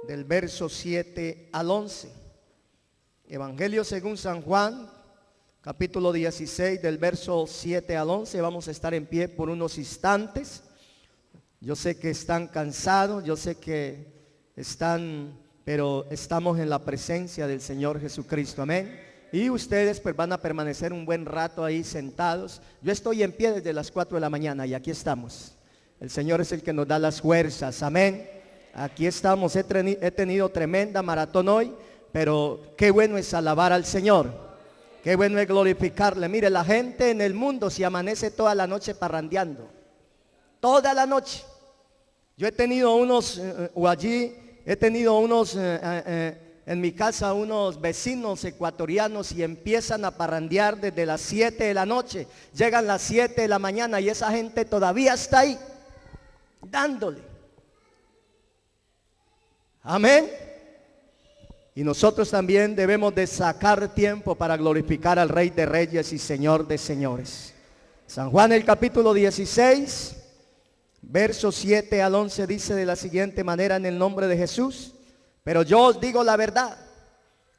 del verso 7 al 11. Evangelio según San Juan, capítulo 16, del verso 7 al 11. Vamos a estar en pie por unos instantes. Yo sé que están cansados, yo sé que pero estamos en la presencia del Señor Jesucristo, amén. Y ustedes pues van a permanecer un buen rato ahí sentados. Yo estoy en pie desde las 4 de la mañana y aquí estamos. El Señor es el que nos da las fuerzas, amén. Aquí estamos, he tenido tremenda maratón hoy, pero qué bueno es alabar al Señor. Qué bueno es glorificarle. Mire, la gente en el mundo se amanece toda la noche parrandeando. Toda la noche. Yo he tenido en mi casa unos vecinos ecuatorianos y empiezan a parrandear desde las 7 de la noche. Llegan las 7 de la mañana y esa gente todavía está ahí, dándole. Amén. Y nosotros también debemos de sacar tiempo para glorificar al Rey de Reyes y Señor de Señores. San Juan el capítulo 16, versos 7 al 11 dice de la siguiente manera: en el nombre de Jesús. Pero yo os digo la verdad,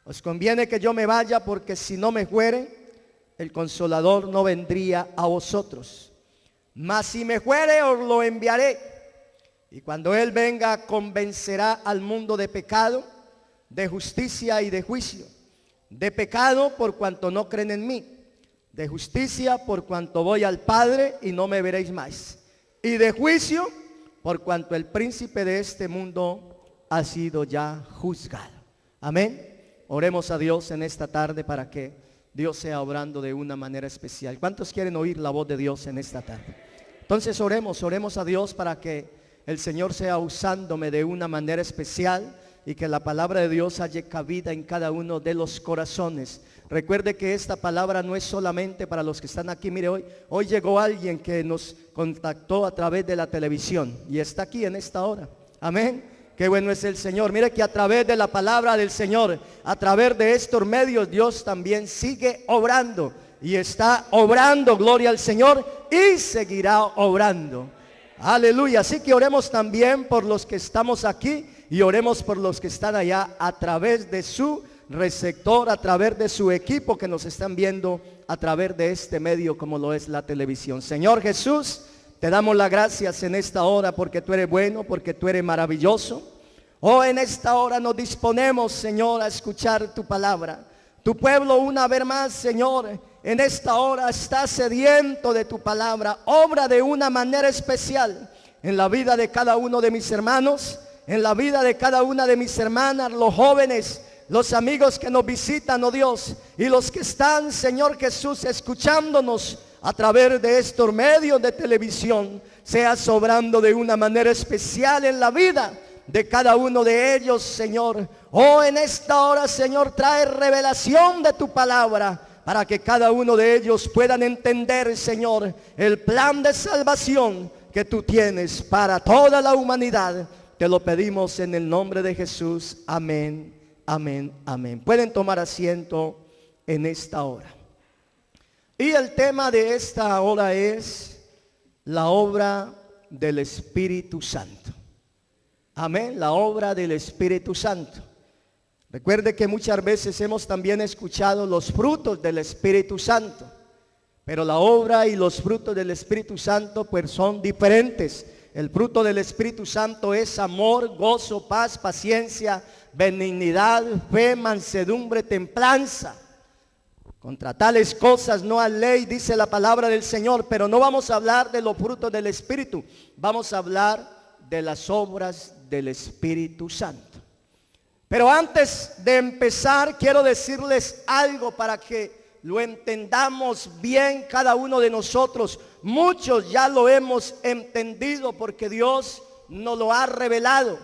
os conviene que yo me vaya, porque si no me fuere, el Consolador no vendría a vosotros. Mas si me fuere, os lo enviaré. Y cuando Él venga, convencerá al mundo de pecado, de justicia y de juicio. De pecado, por cuanto no creen en mí. De justicia, por cuanto voy al Padre y no me veréis más. Y de juicio, por cuanto el príncipe de este mundo ha sido ya juzgado. Amén. Oremos a Dios en esta tarde para que Dios sea obrando de una manera especial. ¿Cuántos quieren oír la voz de Dios en esta tarde? Entonces oremos a Dios para que el Señor sea usándome de una manera especial y que la palabra de Dios haya cabida en cada uno de los corazones. Recuerde que esta palabra no es solamente para los que están aquí. Mire, hoy llegó alguien que nos contactó a través de la televisión y está aquí en esta hora. Amén. Qué bueno es el Señor. Mire que a través de la palabra del Señor, a través de estos medios, Dios también sigue obrando. Y está obrando, gloria al Señor, y seguirá obrando. Aleluya. Así que oremos también por los que estamos aquí y oremos por los que están allá a través de su receptor, a través de su equipo que nos están viendo a través de este medio como lo es la televisión. Señor Jesús, te damos las gracias en esta hora porque tú eres bueno, porque tú eres maravilloso. Oh, en esta hora nos disponemos, Señor, a escuchar tu palabra. Tu pueblo una vez más, Señor, en esta hora está sediento de tu palabra. Obra de una manera especial en la vida de cada uno de mis hermanos, en la vida de cada una de mis hermanas, los jóvenes, los amigos que nos visitan, oh Dios, y los que están, Señor Jesús, escuchándonos a través de estos medios de televisión. Seas obrando de una manera especial en la vida de cada uno de ellos, Señor. Oh, en esta hora, Señor, trae revelación de tu palabra para que cada uno de ellos puedan entender, Señor, el plan de salvación que tú tienes para toda la humanidad. Te lo pedimos en el nombre de Jesús. Amén, amén, amén. Pueden tomar asiento en esta hora. Y el tema de esta hora es la obra del Espíritu Santo. Amén, la obra del Espíritu Santo. Recuerde que muchas veces hemos también escuchado los frutos del Espíritu Santo, pero la obra y los frutos del Espíritu Santo pues son diferentes. El fruto del Espíritu Santo es amor, gozo, paz, paciencia, benignidad, fe, mansedumbre, templanza. Contra tales cosas no hay ley, dice la palabra del Señor. Pero no vamos a hablar de los frutos del Espíritu, vamos a hablar de las obras del Espíritu Santo. Pero antes de empezar, quiero decirles algo para que lo entendamos bien cada uno de nosotros. Muchos ya lo hemos entendido porque Dios nos lo ha revelado.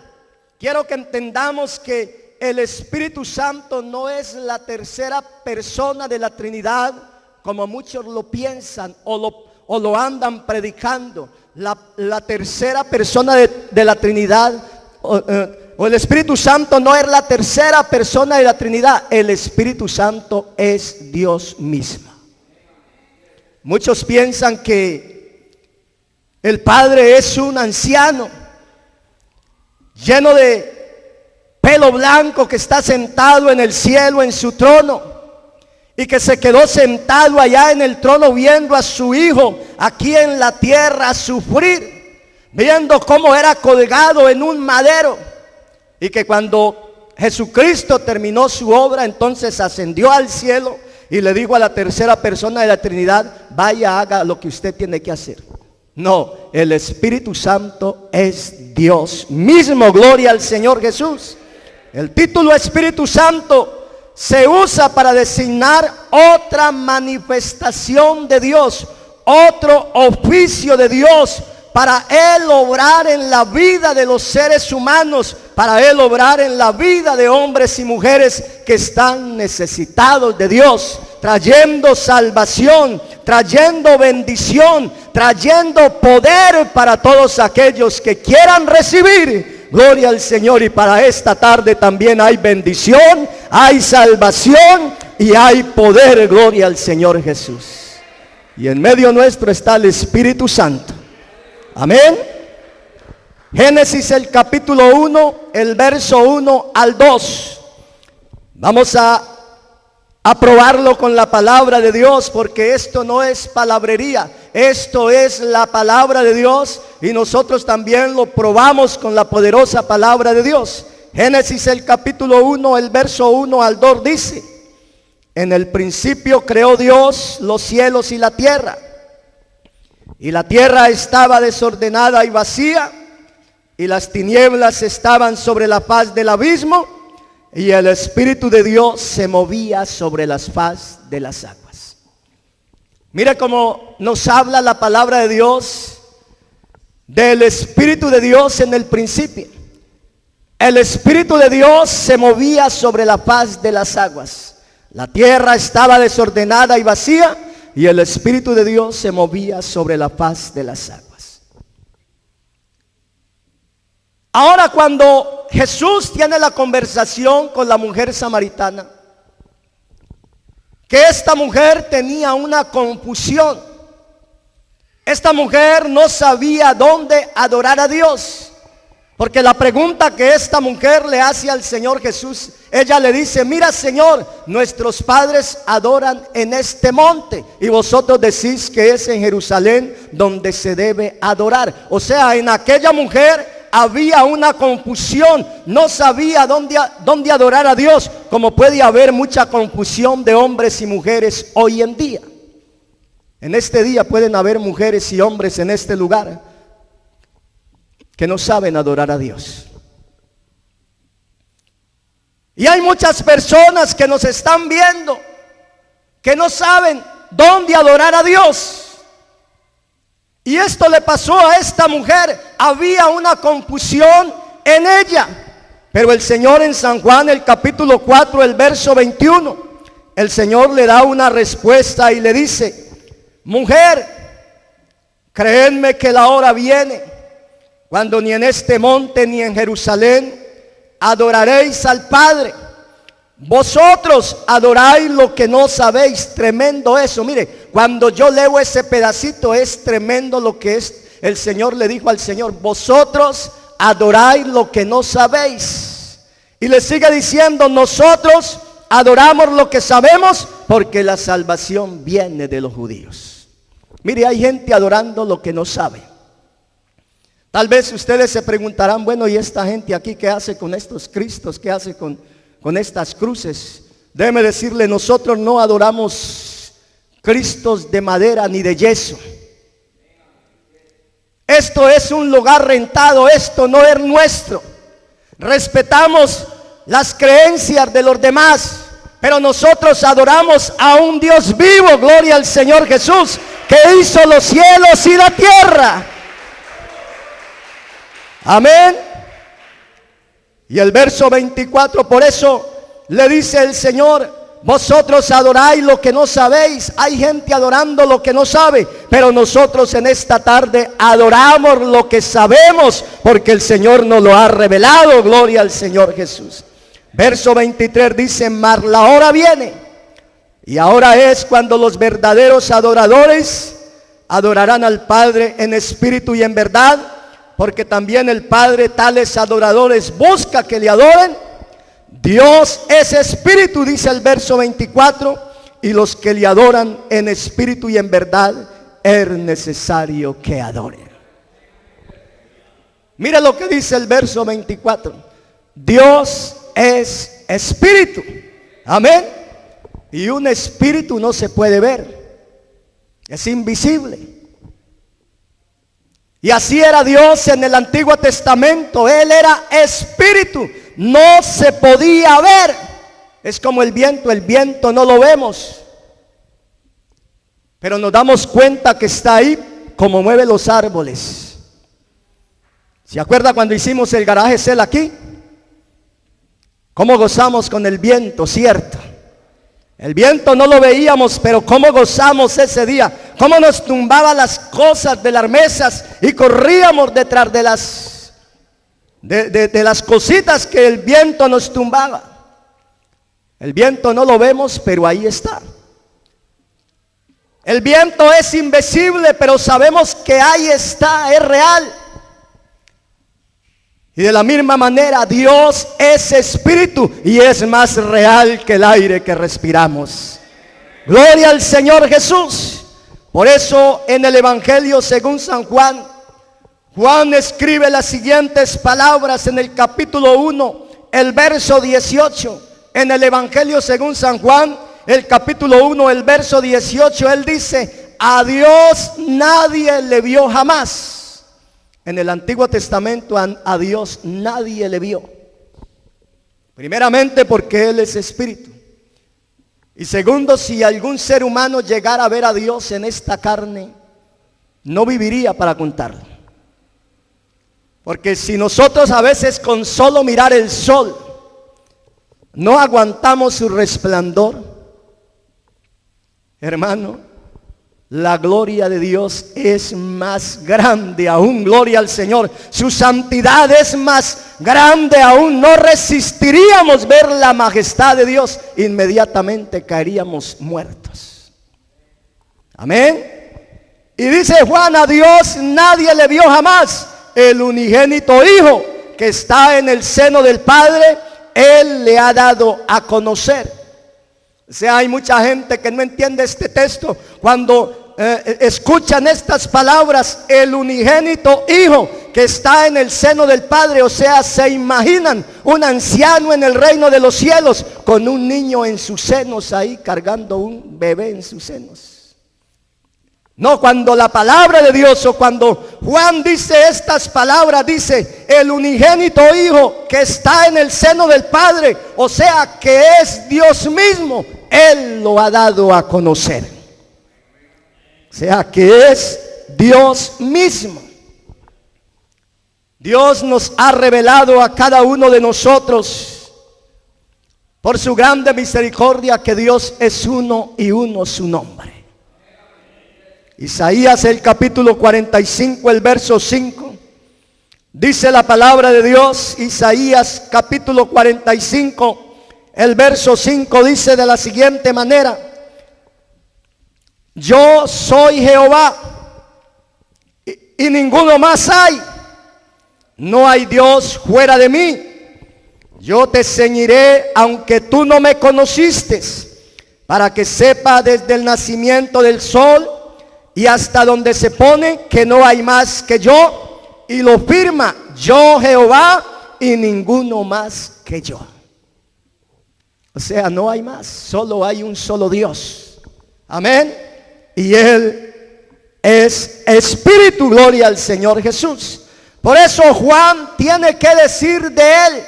Quiero que entendamos que el Espíritu Santo no es la tercera persona de la Trinidad, como muchos lo piensan o lo andan predicando. La tercera persona de la Trinidad, o el Espíritu Santo no es la tercera persona de la Trinidad. El Espíritu Santo es Dios mismo. Muchos piensan que el Padre es un anciano lleno de pelo blanco, que está sentado en el cielo en su trono, y que se quedó sentado allá en el trono viendo a su hijo aquí en la tierra sufrir, viendo cómo era colgado en un madero, y que cuando Jesucristo terminó su obra, entonces ascendió al cielo y le dijo a la tercera persona de la Trinidad: vaya, haga lo que usted tiene que hacer. No, el Espíritu Santo es Dios mismo, gloria al Señor Jesús. El título Espíritu Santo se usa para designar otra manifestación de Dios, otro oficio de Dios, para Él obrar en la vida de los seres humanos, para Él obrar en la vida de hombres y mujeres que están necesitados de Dios, trayendo salvación, trayendo bendición, trayendo poder para todos aquellos que quieran recibir. Gloria al Señor. Y para esta tarde también hay bendición, hay salvación y hay poder. Gloria al Señor Jesús. Y en medio nuestro está el Espíritu Santo. Amén. Génesis el capítulo 1, el verso 1 al 2. Vamos a probarlo con la palabra de Dios, porque esto no es palabrería, esto es la palabra de Dios, y nosotros también lo probamos con la poderosa palabra de Dios. Génesis el capítulo 1, el verso 1 al 2 dice: en el principio creó Dios los cielos y la tierra estaba desordenada y vacía, y las tinieblas estaban sobre la faz del abismo, y el Espíritu de Dios se movía sobre las faz de las aguas. Mire cómo nos habla la palabra de Dios del Espíritu de Dios en el principio. El Espíritu de Dios se movía sobre la faz de las aguas. La tierra estaba desordenada y vacía, y el Espíritu de Dios se movía sobre la faz de las aguas. Ahora, cuando Jesús tiene la conversación con la mujer samaritana, que esta mujer tenía una confusión. Esta mujer no sabía dónde adorar a Dios, porque la pregunta que esta mujer le hace al Señor Jesús, ella le dice: mira, Señor, nuestros padres adoran en este monte, y vosotros decís que es en Jerusalén donde se debe adorar. O sea, en aquella mujer había una confusión, no sabía dónde adorar a Dios, como puede haber mucha confusión de hombres y mujeres hoy en día. En este día pueden haber mujeres y hombres en este lugar que no saben adorar a Dios. Y hay muchas personas que nos están viendo que no saben dónde adorar a Dios. Y esto le pasó a esta mujer. Había una confusión en ella. Pero el Señor en San Juan, el capítulo 4, el verso 21, el Señor le da una respuesta y le dice: mujer, créenme que la hora viene cuando ni en este monte ni en Jerusalén adoraréis al Padre. Vosotros adoráis lo que no sabéis. Tremendo eso. Mire, cuando yo leo ese pedacito, es tremendo lo que es. El Señor le dijo al Señor: vosotros adoráis lo que no sabéis. Y le sigue diciendo: nosotros adoramos lo que sabemos, porque la salvación viene de los judíos. Mire, hay gente adorando lo que no sabe. Tal vez ustedes se preguntarán: bueno, ¿y esta gente aquí qué hace con estos cristos? ¿Qué hace con estas cruces? Déjeme decirle, nosotros no adoramos cristos de madera ni de yeso. Esto es un lugar rentado, esto no es nuestro. Respetamos las creencias de los demás, pero nosotros adoramos a un Dios vivo, gloria al Señor Jesús, que hizo los cielos y la tierra. Amén. Y el verso 24, por eso le dice el Señor: vosotros adoráis lo que no sabéis. Hay gente adorando lo que no sabe, pero nosotros en esta tarde adoramos lo que sabemos, porque el Señor nos lo ha revelado. Gloria al Señor Jesús. Verso 23 dice: mas la hora viene, y ahora es cuando los verdaderos adoradores adorarán al Padre en espíritu y en verdad, porque también el Padre tales adoradores busca que le adoren Dios es espíritu, dice el verso 24, y los que le adoran en espíritu y en verdad es necesario que adoren. Mira lo que dice el verso 24. Dios es espíritu. Amén. Y un espíritu no se puede ver. Es invisible. Y así era Dios en el Antiguo Testamento. Él era espíritu. No se podía ver. Es como el viento no lo vemos. Pero nos damos cuenta que está ahí como mueve los árboles. ¿Se acuerda cuando hicimos el garaje cel aquí? ¿Cómo gozamos con el viento, cierto? El viento no lo veíamos, pero cómo gozamos ese día. Cómo nos tumbaba las cosas de las mesas y corríamos detrás de las cositas que el viento nos tumbaba. El viento no lo vemos, pero ahí está. El viento es invisible, pero sabemos que ahí está, es real. Y de la misma manera, Dios es espíritu y es más real que el aire que respiramos. Gloria al Señor Jesús. Por eso en el Evangelio según San Juan, Juan escribe las siguientes palabras en el capítulo 1, el verso 18. En el Evangelio según San Juan, el capítulo 1, el verso 18, él dice: a Dios nadie le vio jamás. En el Antiguo Testamento a Dios nadie le vio. Primeramente porque Él es espíritu. Y segundo, si algún ser humano llegara a ver a Dios en esta carne, no viviría para contarlo. Porque si nosotros a veces con solo mirar el sol no aguantamos su resplandor, hermano, la gloria de Dios es más grande aún. Gloria al Señor. Su santidad es más grande aún. No resistiríamos ver la majestad de Dios. Inmediatamente caeríamos muertos. Amén. Y dice Juan: a Dios nadie le vio jamás. El unigénito Hijo que está en el seno del Padre, Él le ha dado a conocer. O sea, hay mucha gente que no entiende este texto. Cuando escuchan estas palabras, el unigénito Hijo que está en el seno del Padre, o sea, se imaginan un anciano en el reino de los cielos con un niño en sus senos ahí, cargando un bebé en sus senos. No, cuando la palabra de Dios, o cuando Juan dice estas palabras, dice el unigénito Hijo que está en el seno del Padre, o sea, que es Dios mismo. Él lo ha dado a conocer. O sea, que es Dios mismo. Dios nos ha revelado a cada uno de nosotros, por su grande misericordia, que Dios es uno y uno su nombre. Isaías el capítulo 45, el verso 5, dice la palabra de Dios. Isaías capítulo 45, el verso 5 dice de la siguiente manera: yo soy Jehová y ninguno más hay. No hay Dios fuera de mí. Yo te ceñiré aunque tú no me conociste, para que sepa desde el nacimiento del sol y hasta donde se pone que no hay más que yo. Y lo firma: yo Jehová y ninguno más que yo. O sea, no hay más, solo hay un solo Dios. Amén. Y Él es espíritu. Gloria al Señor Jesús. Por eso Juan tiene que decir de Él.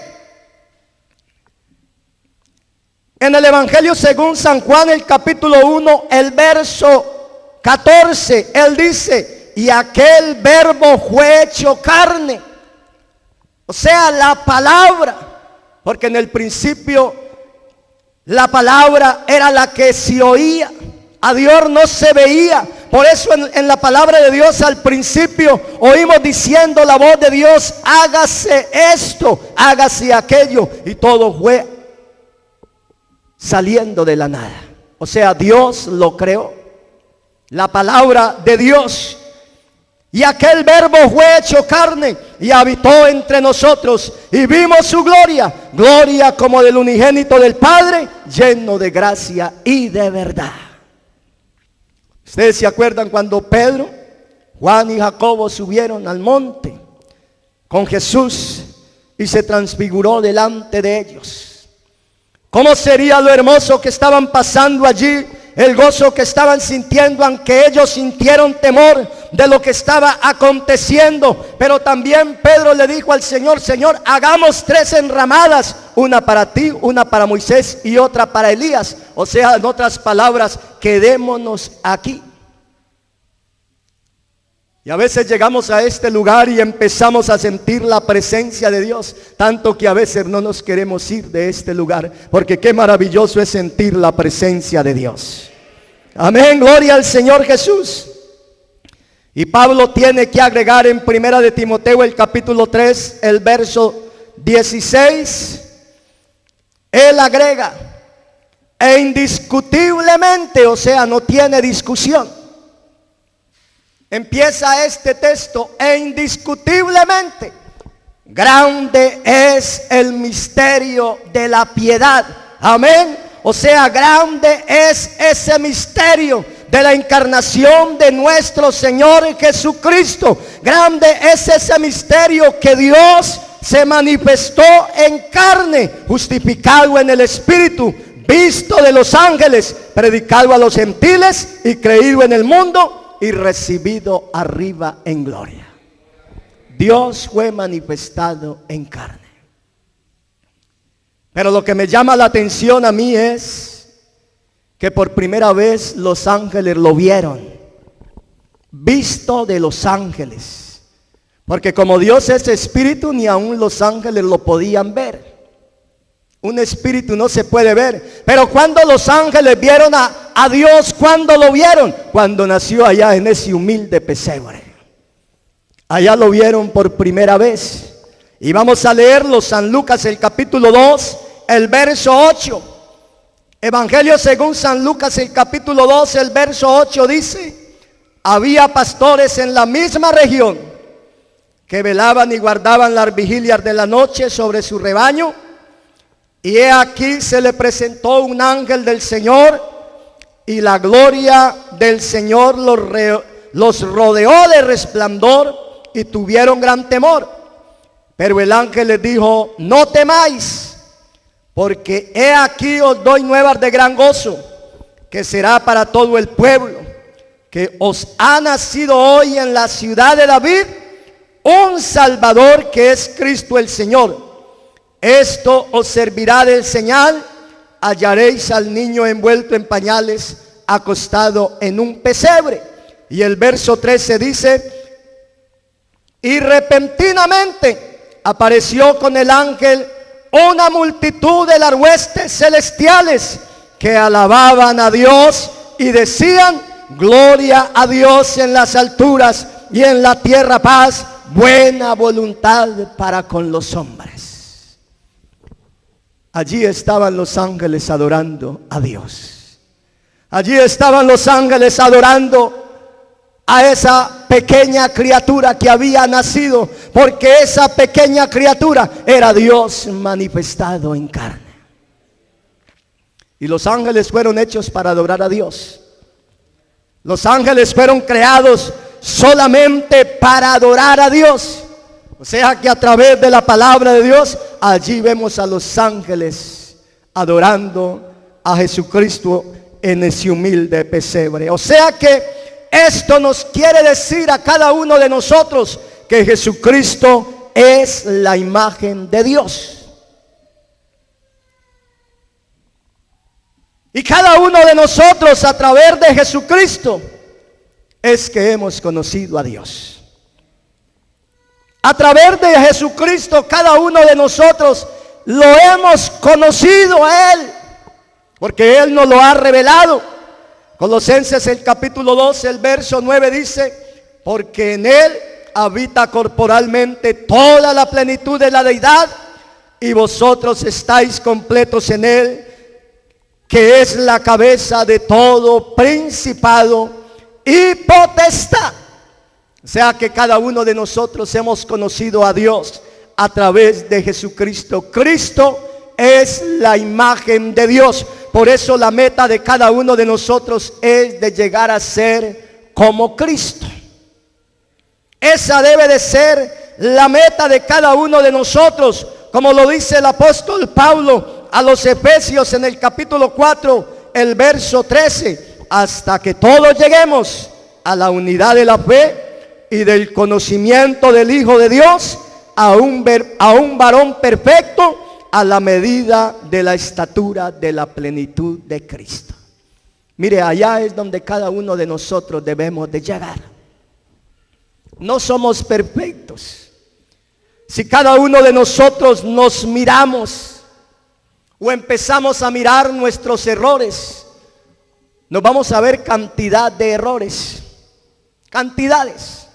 En el Evangelio según San Juan, el capítulo 1, el verso 14, Él dice: y aquel verbo fue hecho carne. O sea, la palabra. Porque en el principio la palabra era la que se oía. A Dios no se veía. Por eso en la palabra de Dios al principio oímos diciendo la voz de Dios: hágase esto, hágase aquello. Y todo fue saliendo de la nada. O sea, Dios lo creó. La palabra de Dios. Y aquel verbo fue hecho carne y habitó entre nosotros, y vimos su gloria, gloria como del unigénito del Padre, lleno de gracia y de verdad. Ustedes se acuerdan cuando Pedro, Juan y Jacobo subieron al monte con Jesús y se transfiguró delante de ellos. ¿Cómo sería lo hermoso que estaban pasando allí? El gozo que estaban sintiendo, aunque ellos sintieron temor de lo que estaba aconteciendo. Pero también Pedro le dijo al Señor: Señor, hagamos 3 enramadas, una para ti, una para Moisés y otra para Elías. O sea, en otras palabras, quedémonos aquí. Y a veces llegamos a este lugar y empezamos a sentir la presencia de Dios, tanto que a veces no nos queremos ir de este lugar, porque qué maravilloso es sentir la presencia de Dios. Amén, gloria al Señor Jesús. Y Pablo tiene que agregar en Primera de Timoteo el capítulo 3, el verso 16. Él agrega: e indiscutiblemente, o sea, no tiene discusión. Empieza este texto: e indiscutiblemente, grande es el misterio de la piedad. Amén. O sea, grande es ese misterio de la encarnación de nuestro Señor Jesucristo. Grande es ese misterio que Dios se manifestó en carne, justificado en el Espíritu, visto de los ángeles, predicado a los gentiles y creído en el mundo y recibido arriba en gloria. Dios fue manifestado en carne. Pero lo que me llama la atención a mí es que por primera vez los ángeles lo vieron, visto de los ángeles. Porque como Dios es espíritu, ni aun los ángeles lo podían ver. Un espíritu no se puede ver. Pero cuando los ángeles vieron a Dios, ¿cuándo lo vieron? Cuando nació allá en ese humilde pesebre. Allá lo vieron por primera vez. Y vamos a leerlo, San Lucas, el capítulo 2, el verso 8. Evangelio según San Lucas, el capítulo 2, el verso 8 dice: había pastores en la misma región que velaban y guardaban las vigilias de la noche sobre su rebaño. Y he aquí se le presentó un ángel del Señor, y la gloria del Señor los rodeó de resplandor, y tuvieron gran temor. Pero el ángel les dijo: no temáis, porque he aquí os doy nuevas de gran gozo, que será para todo el pueblo, que os ha nacido hoy en la ciudad de David un Salvador, que es Cristo el Señor. Esto os servirá de señal: hallaréis al niño envuelto en pañales, acostado en un pesebre. Y el verso 13 dice: y repentinamente apareció con el ángel una multitud de las huestes celestiales, que alababan a Dios y decían: gloria a Dios en las alturas, y en la tierra paz, buena voluntad para con los hombres. Allí estaban los ángeles adorando a Dios. Allí estaban los ángeles adorando a esa pequeña criatura que había nacido, porque esa pequeña criatura era Dios manifestado en carne. Y los ángeles fueron hechos para adorar a Dios. Los ángeles fueron creados solamente para adorar a Dios. O sea que a través de la palabra de Dios, allí vemos a los ángeles adorando a Jesucristo en ese humilde pesebre. O sea que esto nos quiere decir a cada uno de nosotros que Jesucristo es la imagen de Dios. Y cada uno de nosotros, a través de Jesucristo, es que hemos conocido a Dios. A través de Jesucristo, cada uno de nosotros lo hemos conocido a Él, porque Él nos lo ha revelado. Colosenses, el capítulo 12, el verso 9 dice: porque en Él habita corporalmente toda la plenitud de la deidad, y vosotros estáis completos en Él, que es la cabeza de todo principado y potestad. O sea que cada uno de nosotros hemos conocido a Dios a través de Jesucristo. Cristo es la imagen de Dios. Por eso la meta de cada uno de nosotros es de llegar a ser como Cristo. Esa debe de ser la meta de cada uno de nosotros, como lo dice el apóstol Pablo a los Efesios en el capítulo 4, el verso 13, hasta que todos lleguemos a la unidad de la fe y del conocimiento del Hijo de Dios, a un varón perfecto, a la medida de la estatura de la plenitud de Cristo. Mire, allá es donde cada uno de nosotros debemos de llegar. No somos perfectos. Si cada uno de nosotros nos miramos o empezamos a mirar nuestros errores, nos vamos a ver cantidad de errores, cantidades.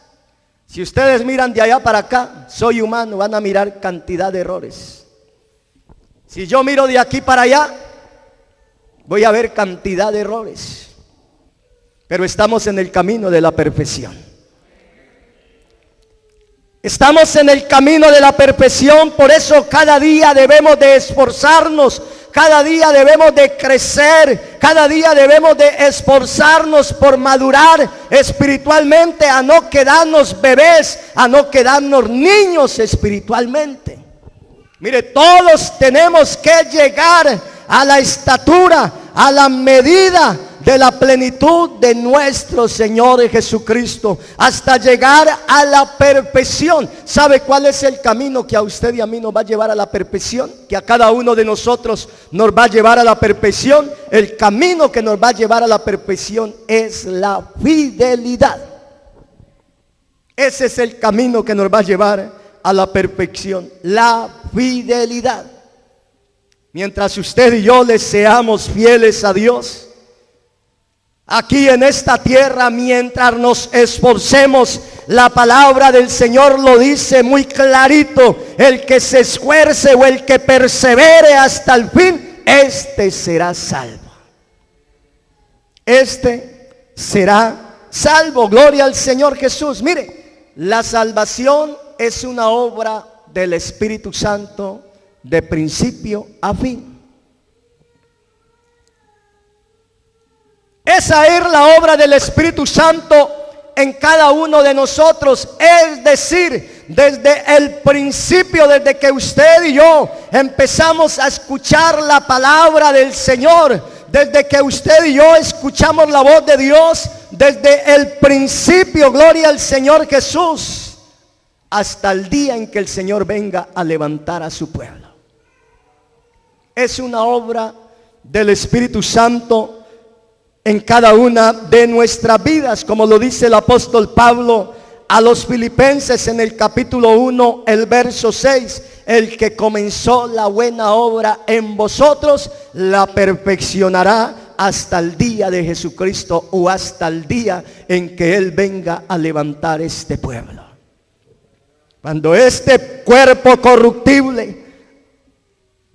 Si ustedes miran de allá para acá, soy humano, van a mirar cantidad de errores. Si yo miro de aquí para allá, voy a ver cantidad de errores. Pero estamos en el camino de la perfección. Estamos en el camino de la perfección, por eso cada día debemos de esforzarnos, cada día debemos de crecer, cada día debemos de esforzarnos por madurar espiritualmente, a no quedarnos bebés, a no quedarnos niños espiritualmente. Mire, todos tenemos que llegar a la estatura, a la medida de la plenitud de nuestro Señor Jesucristo, hasta llegar a la perfección. ¿Sabe cuál es el camino que a usted y a mí nos va a llevar a la perfección? Que a cada uno de nosotros nos va a llevar a la perfección. El camino que nos va a llevar a la perfección es la fidelidad. Ese es el camino que nos va a llevar a la perfección, la fidelidad. Mientras usted y yo le seamos fieles a Dios, aquí en esta tierra, mientras nos esforcemos, la palabra del Señor lo dice muy clarito: el que se esfuerce o el que persevere hasta el fin, este será salvo. Este será salvo. Gloria al Señor Jesús. Mire, la salvación es una obra del Espíritu Santo de principio a fin. Esa es la obra del Espíritu Santo en cada uno de nosotros. Es decir, desde el principio, desde que usted y yo empezamos a escuchar la palabra del Señor, desde que usted y yo escuchamos la voz de Dios, desde el principio, gloria al Señor Jesús, hasta el día en que el Señor venga a levantar a su pueblo. Es una obra del Espíritu Santo en cada una de nuestras vidas, como lo dice el apóstol Pablo a los Filipenses en el capítulo 1, el verso 6: el que comenzó la buena obra en vosotros, la perfeccionará hasta el día de Jesucristo, o hasta el día en que Él venga a levantar este pueblo. Cuando este cuerpo corruptible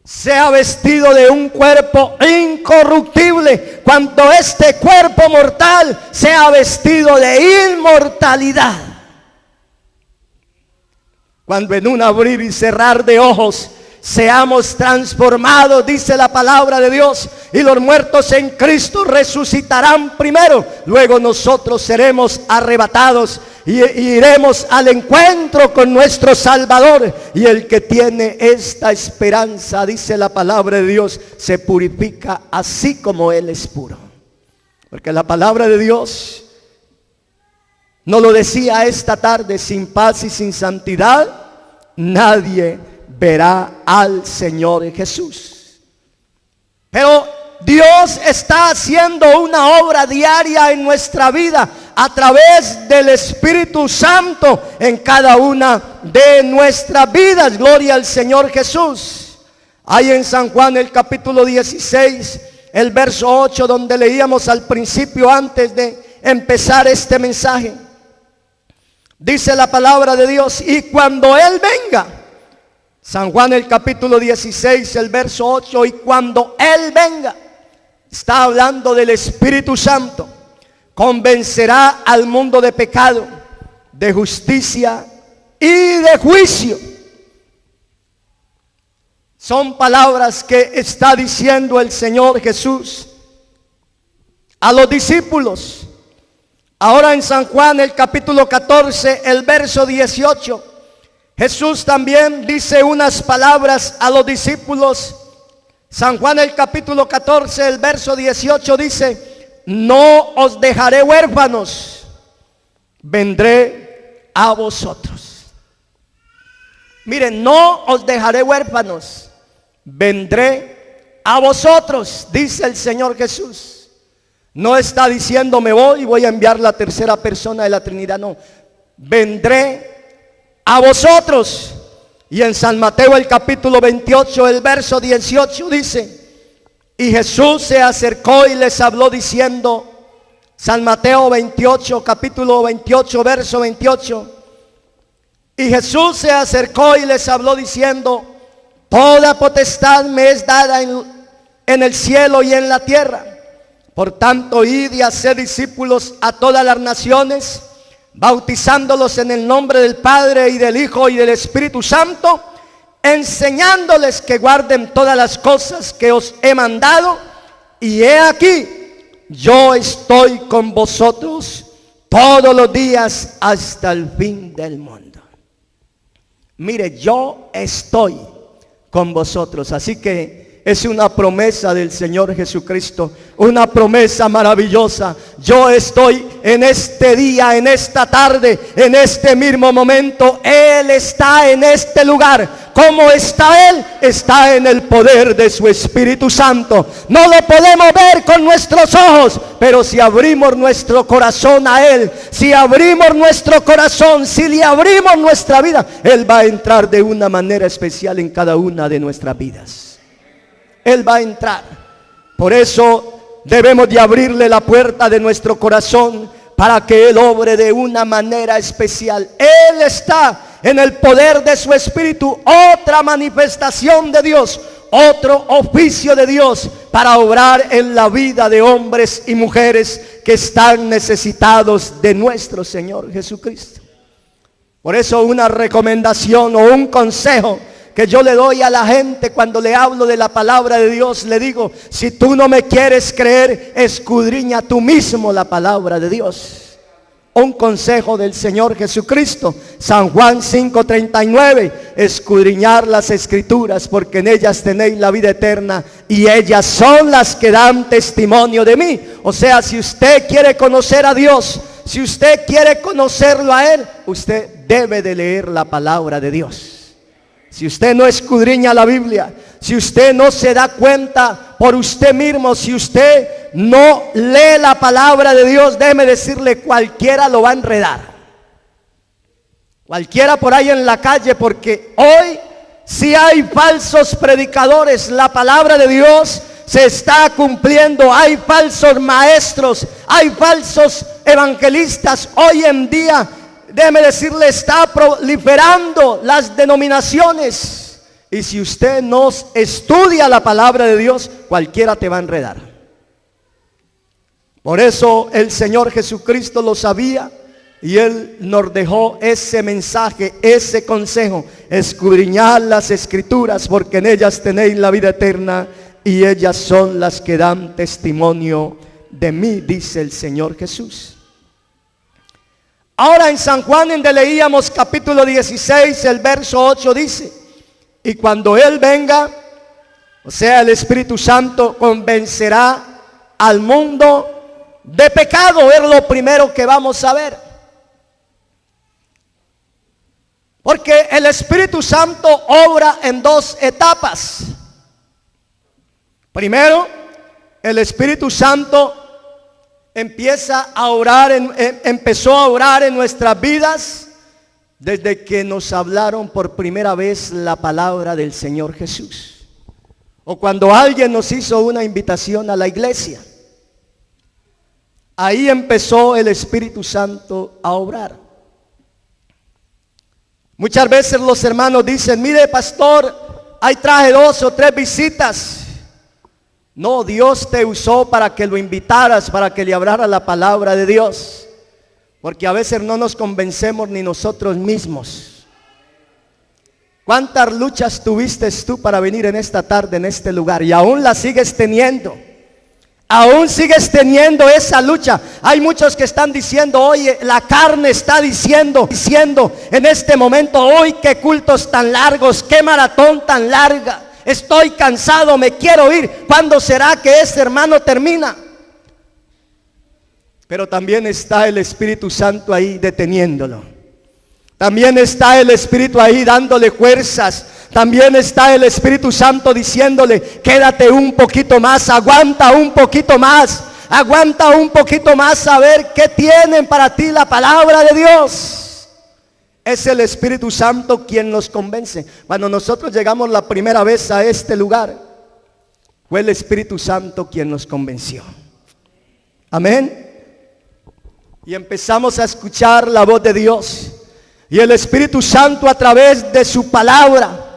sea vestido de un cuerpo incorruptible, cuando este cuerpo mortal sea vestido de inmortalidad, cuando en un abrir y cerrar de ojos seamos transformados, dice la palabra de Dios, y los muertos en Cristo resucitarán primero, luego nosotros seremos arrebatados y iremos al encuentro con nuestro Salvador. Y el que tiene esta esperanza, dice la palabra de Dios, se purifica así como Él es puro. Porque la palabra de Dios no lo decía esta tarde: sin paz y sin santidad nadie verá al Señor Jesús. Pero Dios está haciendo una obra diaria en nuestra vida a través del Espíritu Santo en cada una de nuestras vidas. Gloria al Señor Jesús. Hay en San Juan el capítulo 16, el verso 8, donde leíamos al principio antes de empezar este mensaje. Dice la palabra de Dios: y cuando Él venga, San Juan el capítulo 16, el verso 8, y cuando Él venga, está hablando del Espíritu Santo, convencerá al mundo de pecado, de justicia y de juicio. Son palabras que está diciendo el Señor Jesús a los discípulos. Ahora en San Juan el capítulo 14, el verso 18, Jesús también dice unas palabras a los discípulos. San Juan el capítulo 14, el verso 18 dice: no os dejaré huérfanos, vendré a vosotros. Miren, no os dejaré huérfanos, vendré a vosotros, dice el Señor Jesús. No está diciendo me voy y voy a enviar la tercera persona de la Trinidad, no. Vendré a vosotros. Y en San Mateo el capítulo 28, el verso 18 dice: y Jesús se acercó y les habló diciendo, San Mateo 28, capítulo 28, verso 28. Y Jesús se acercó y les habló diciendo: toda potestad me es dada en el cielo y en la tierra. Por tanto, id y haced discípulos a todas las naciones, bautizándolos en el nombre del Padre y del Hijo y del Espíritu Santo, enseñándoles que guarden todas las cosas que os he mandado. Y he aquí, yo estoy con vosotros todos los días hasta el fin del mundo. Mire, yo estoy con vosotros. Así que es una promesa del Señor Jesucristo, una promesa maravillosa. Yo estoy en este día, en esta tarde, en este mismo momento. Él está en este lugar. ¿Cómo está Él? Está en el poder de su Espíritu Santo. No lo podemos ver con nuestros ojos, pero si abrimos nuestro corazón a Él, si abrimos nuestro corazón, si le abrimos nuestra vida, Él va a entrar de una manera especial en cada una de nuestras vidas. Él va a entrar. Por eso debemos de abrirle la puerta de nuestro corazón para que Él obre de una manera especial. Él está en el poder de su Espíritu, otra manifestación de Dios, otro oficio de Dios para obrar en la vida de hombres y mujeres que están necesitados de nuestro Señor Jesucristo. Por eso una recomendación o un consejo que yo le doy a la gente cuando le hablo de la palabra de Dios, le digo: si tú no me quieres creer, escudriña tú mismo la palabra de Dios. Un consejo del Señor Jesucristo, San Juan 5:39, escudriñar las escrituras, porque en ellas tenéis la vida eterna y ellas son las que dan testimonio de mí. O sea, si usted quiere conocer a Dios, si usted quiere conocerlo a Él, usted debe de leer la palabra de Dios. Si usted no escudriña la Biblia, si usted no se da cuenta por usted mismo, si usted no lee la palabra de Dios, déjeme decirle, cualquiera lo va a enredar. Cualquiera por ahí en la calle, porque hoy sí hay falsos predicadores. La palabra de Dios se está cumpliendo. Hay falsos maestros, hay falsos evangelistas. Hoy en día, déjeme decirle, está proliferando las denominaciones. Y si usted no estudia la palabra de Dios, cualquiera te va a enredar. Por eso el Señor Jesucristo lo sabía y Él nos dejó ese mensaje, ese consejo: escudriñad las escrituras, porque en ellas tenéis la vida eterna y ellas son las que dan testimonio de mí, dice el Señor Jesús. Ahora en San Juan, donde leíamos capítulo 16, el verso 8 dice: y cuando Él venga, o sea el Espíritu Santo, convencerá al mundo de pecado. Es lo primero que vamos a ver. Porque el Espíritu Santo obra en dos etapas. Primero, el Espíritu Santo empezó a orar en nuestras vidas desde que nos hablaron por primera vez la palabra del Señor Jesús, o cuando alguien nos hizo una invitación a la iglesia. Ahí empezó el Espíritu Santo a obrar. Muchas veces los hermanos dicen: mire, pastor, ahí traje 2 o 3 visitas. No, Dios te usó para que lo invitaras, para que le hablara la palabra de Dios. Porque a veces no nos convencemos ni nosotros mismos. ¿Cuántas luchas tuviste tú para venir en esta tarde, en este lugar? Y aún las sigues teniendo. Aún sigues teniendo esa lucha. Hay muchos que están diciendo, oye, la carne está diciendo en este momento, hoy qué cultos tan largos, qué maratón tan larga. Estoy cansado, me quiero ir. ¿Cuándo será que ese hermano termina? Pero también está el Espíritu Santo ahí deteniéndolo. También está el Espíritu ahí dándole fuerzas. También está el Espíritu Santo diciéndole, quédate un poquito más, aguanta un poquito más. Aguanta un poquito más a ver qué tienen para ti la palabra de Dios. Es el Espíritu Santo quien nos convence. Cuando nosotros llegamos la primera vez a este lugar, fue el Espíritu Santo quien nos convenció. Amén. Y empezamos a escuchar la voz de Dios. Y el Espíritu Santo, a través de su palabra,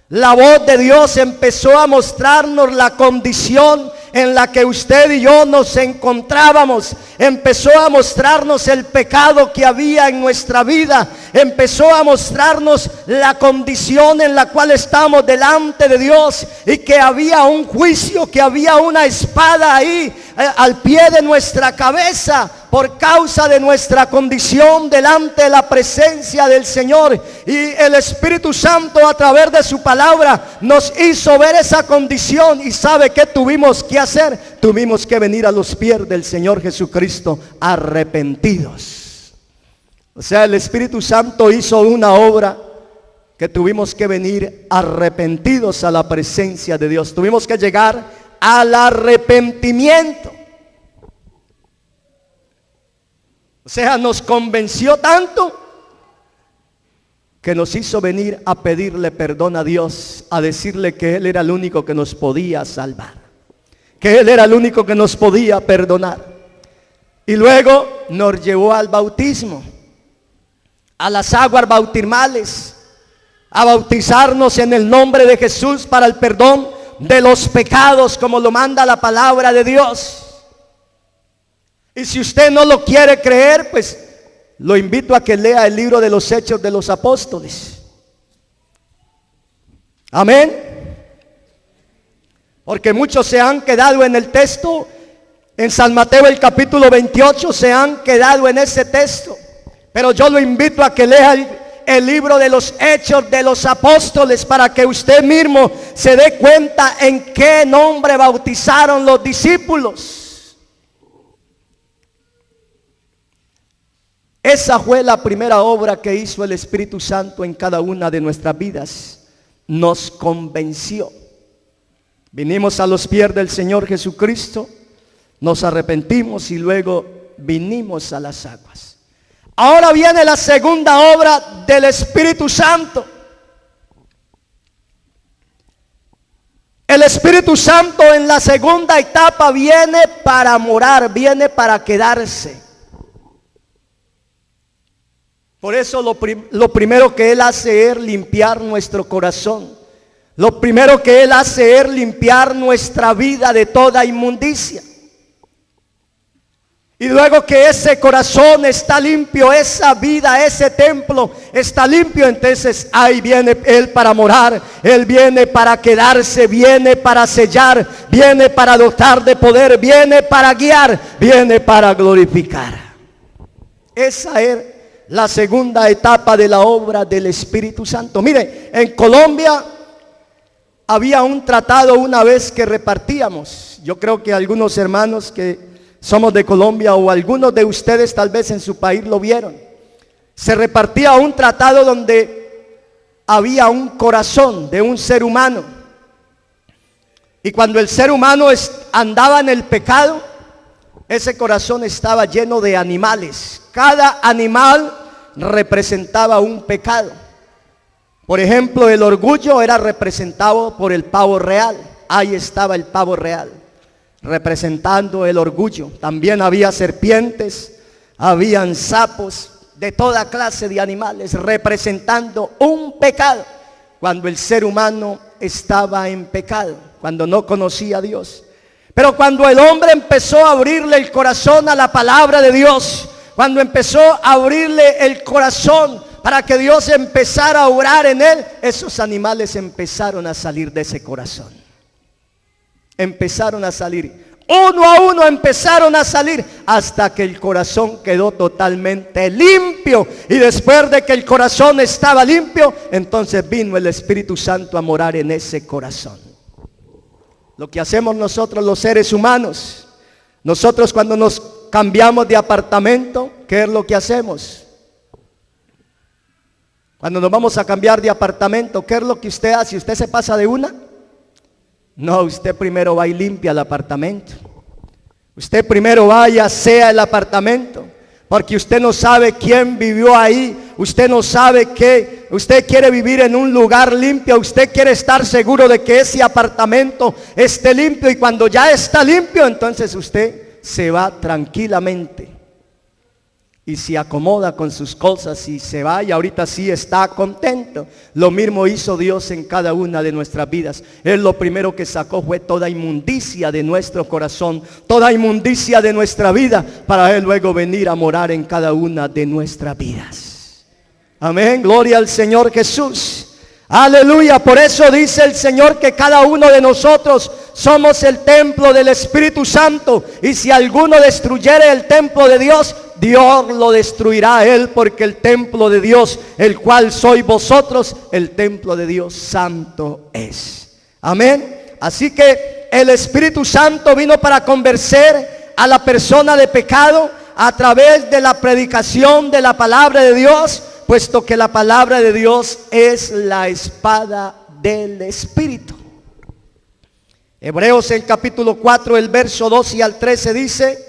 la voz de Dios empezó a mostrarnos la condición en la que usted y yo nos encontrábamos. Empezó a mostrarnos el pecado que había en nuestra vida. Empezó a mostrarnos la condición en la cual estamos delante de Dios, y que había un juicio, que había una espada ahí al pie de nuestra cabeza por causa de nuestra condición delante de la presencia del Señor. Y el Espíritu Santo, a través de su palabra, nos hizo ver esa condición. ¿Y sabe qué tuvimos que hacer? Tuvimos que venir a los pies del Señor Jesucristo arrepentidos. O sea, el Espíritu Santo hizo una obra que tuvimos que venir arrepentidos a la presencia de Dios. Tuvimos que llegar al arrepentimiento. O sea, nos convenció tanto que nos hizo venir a pedirle perdón a Dios, a decirle que Él era el único que nos podía salvar, que Él era el único que nos podía perdonar. Y luego nos llevó al bautismo, a las aguas bautismales, a bautizarnos en el nombre de Jesús para el perdón de los pecados, como lo manda la palabra de Dios. Y si usted no lo quiere creer, pues lo invito a que lea el libro de los Hechos de los Apóstoles. Amén. Porque muchos se han quedado en el texto, en San Mateo el capítulo 28, se han quedado en ese texto. Pero yo lo invito a que lea el libro de los Hechos de los Apóstoles, para que usted mismo se dé cuenta en qué nombre bautizaron los discípulos. Esa fue la primera obra que hizo el Espíritu Santo en cada una de nuestras vidas. Nos convenció. Vinimos a los pies del Señor Jesucristo, nos arrepentimos y luego vinimos a las aguas. Ahora viene la segunda obra del Espíritu Santo. El Espíritu Santo en la segunda etapa viene para morar, viene para quedarse. Por eso lo primero que Él hace es limpiar nuestro corazón. Lo primero que Él hace es limpiar nuestra vida de toda inmundicia. Y luego que ese corazón está limpio, esa vida, ese templo está limpio, entonces ahí viene Él para morar. Él viene para quedarse, viene para sellar, viene para dotar de poder, viene para guiar, viene para glorificar. Esa es la segunda etapa de la obra del Espíritu Santo. Mire, en Colombia había un tratado una vez que repartíamos. Yo creo que algunos hermanos que somos de Colombia, o algunos de ustedes tal vez en su país lo vieron. Se repartía un tratado donde había un corazón de un ser humano. Y cuando el ser humano andaba en el pecado, ese corazón estaba lleno de animales. Cada animal representaba un pecado. Por ejemplo, el orgullo era representado por el pavo real. Ahí estaba el pavo real, representando el orgullo. También había serpientes, habían sapos, de toda clase de animales, representando un pecado. Cuando el ser humano estaba en pecado, cuando no conocía a Dios. Pero cuando el hombre empezó a abrirle el corazón a la palabra de Dios, cuando empezó a abrirle el corazón para que Dios empezara a orar en él, esos animales empezaron a salir de ese corazón. Empezaron a salir. Uno a uno empezaron a salir hasta que el corazón quedó totalmente limpio. Y después de que el corazón estaba limpio, entonces vino el Espíritu Santo a morar en ese corazón. Lo que hacemos nosotros los seres humanos, nosotros cuando nos cambiamos de apartamento, ¿qué es lo que hacemos? Cuando nos vamos a cambiar de apartamento, ¿qué es lo que usted hace? ¿Usted se pasa de una? No, usted primero va y limpia el apartamento. Usted primero va y asea el apartamento, porque usted no sabe quién vivió ahí. Usted no sabe que usted quiere vivir en un lugar limpio. Usted quiere estar seguro de que ese apartamento esté limpio. Y cuando ya está limpio, entonces usted se va tranquilamente y se acomoda con sus cosas y se va, y ahorita sí está contento. Lo mismo hizo Dios en cada una de nuestras vidas. Él lo primero que sacó fue toda inmundicia de nuestro corazón, toda inmundicia de nuestra vida, para Él luego venir a morar en cada una de nuestras vidas. Amén, gloria al Señor Jesús. Aleluya. Por eso dice el Señor que cada uno de nosotros somos el templo del Espíritu Santo. Y si alguno destruyere el templo de Dios, Dios lo destruirá a él, porque el templo de Dios, el cual sois vosotros, el templo de Dios santo es. Amén. Así que el Espíritu Santo vino para convencer a la persona de pecado a través de la predicación de la palabra de Dios, puesto que la palabra de Dios es la espada del Espíritu. Hebreos el capítulo 4, el verso 12 al 13 dice: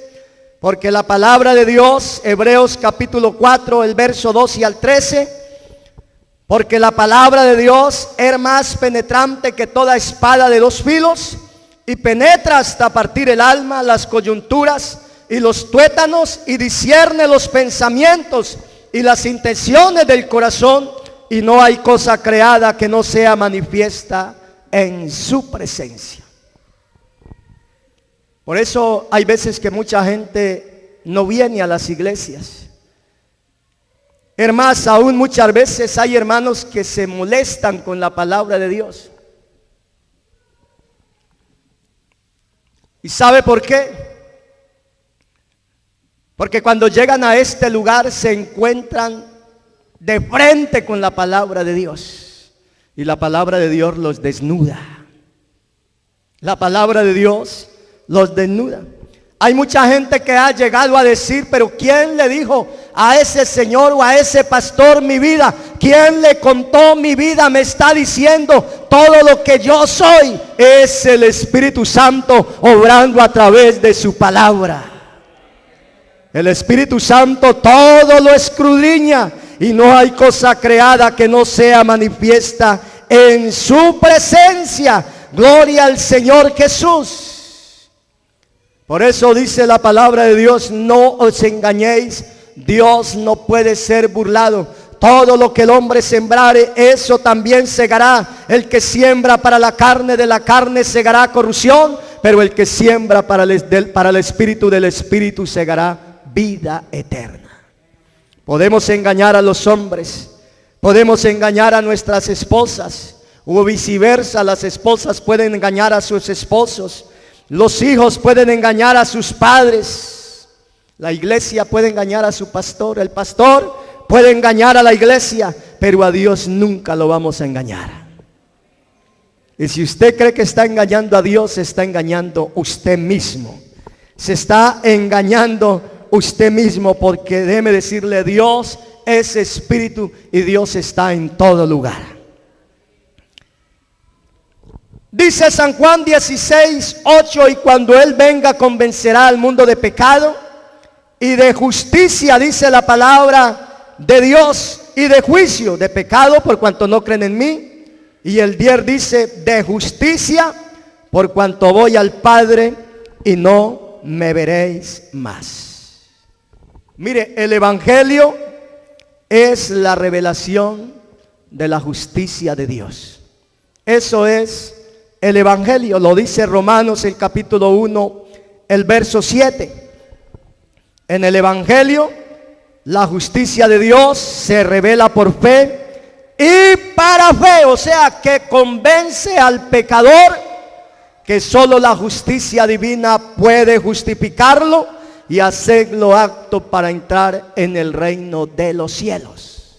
porque la palabra de Dios, Hebreos capítulo 4, el verso 12 al 13, porque la palabra de Dios es más penetrante que toda espada de dos filos, y penetra hasta partir el alma, las coyunturas y los tuétanos, y discierne los pensamientos y las intenciones del corazón, y no hay cosa creada que no sea manifiesta en su presencia. Por eso hay veces que mucha gente no viene a las iglesias. Hermanos, aún muchas veces hay hermanos que se molestan con la palabra de Dios. ¿Y sabe por qué? Porque cuando llegan a este lugar se encuentran de frente con la palabra de Dios. Y la palabra de Dios los desnuda. La palabra de Dios los desnuda. Hay mucha gente que ha llegado a decir: pero ¿quién le dijo a ese señor o a ese pastor mi vida? ¿Quién le contó mi vida? Me está diciendo todo lo que yo soy. Es el Espíritu Santo obrando a través de su palabra. El Espíritu Santo todo lo escudriña, y no hay cosa creada que no sea manifiesta en su presencia. Gloria al Señor Jesús. Por eso dice la palabra de Dios: no os engañéis, Dios no puede ser burlado. Todo lo que el hombre sembrare, eso también segará. El que siembra para la carne, de la carne segará corrupción, pero el que siembra para el espíritu, del espíritu segará vida eterna. Podemos engañar a los hombres, podemos engañar a nuestras esposas, o viceversa. Las esposas pueden engañar a sus esposos, los hijos pueden engañar a sus padres, la iglesia puede engañar a su pastor, el pastor puede engañar a la iglesia, pero a Dios nunca lo vamos a engañar. Y si usted cree que está engañando a Dios, se está engañando usted mismo. Se está engañando usted mismo, porque déjeme decirle, Dios es espíritu y Dios está en todo lugar. Dice San Juan 16:8: y cuando Él venga convencerá al mundo de pecado y de justicia, dice la palabra de Dios, y de juicio, de pecado por cuanto no creen en mí, y el 10 dice de justicia por cuanto voy al Padre y no me veréis más. Mire, el Evangelio es la revelación de la justicia de Dios. Eso es el Evangelio, lo dice Romanos el capítulo 1, el verso 7. En el Evangelio la justicia de Dios se revela por fe y para fe, o sea que convence al pecador que solo la justicia divina puede justificarlo y hacerlo apto para entrar en el reino de los cielos.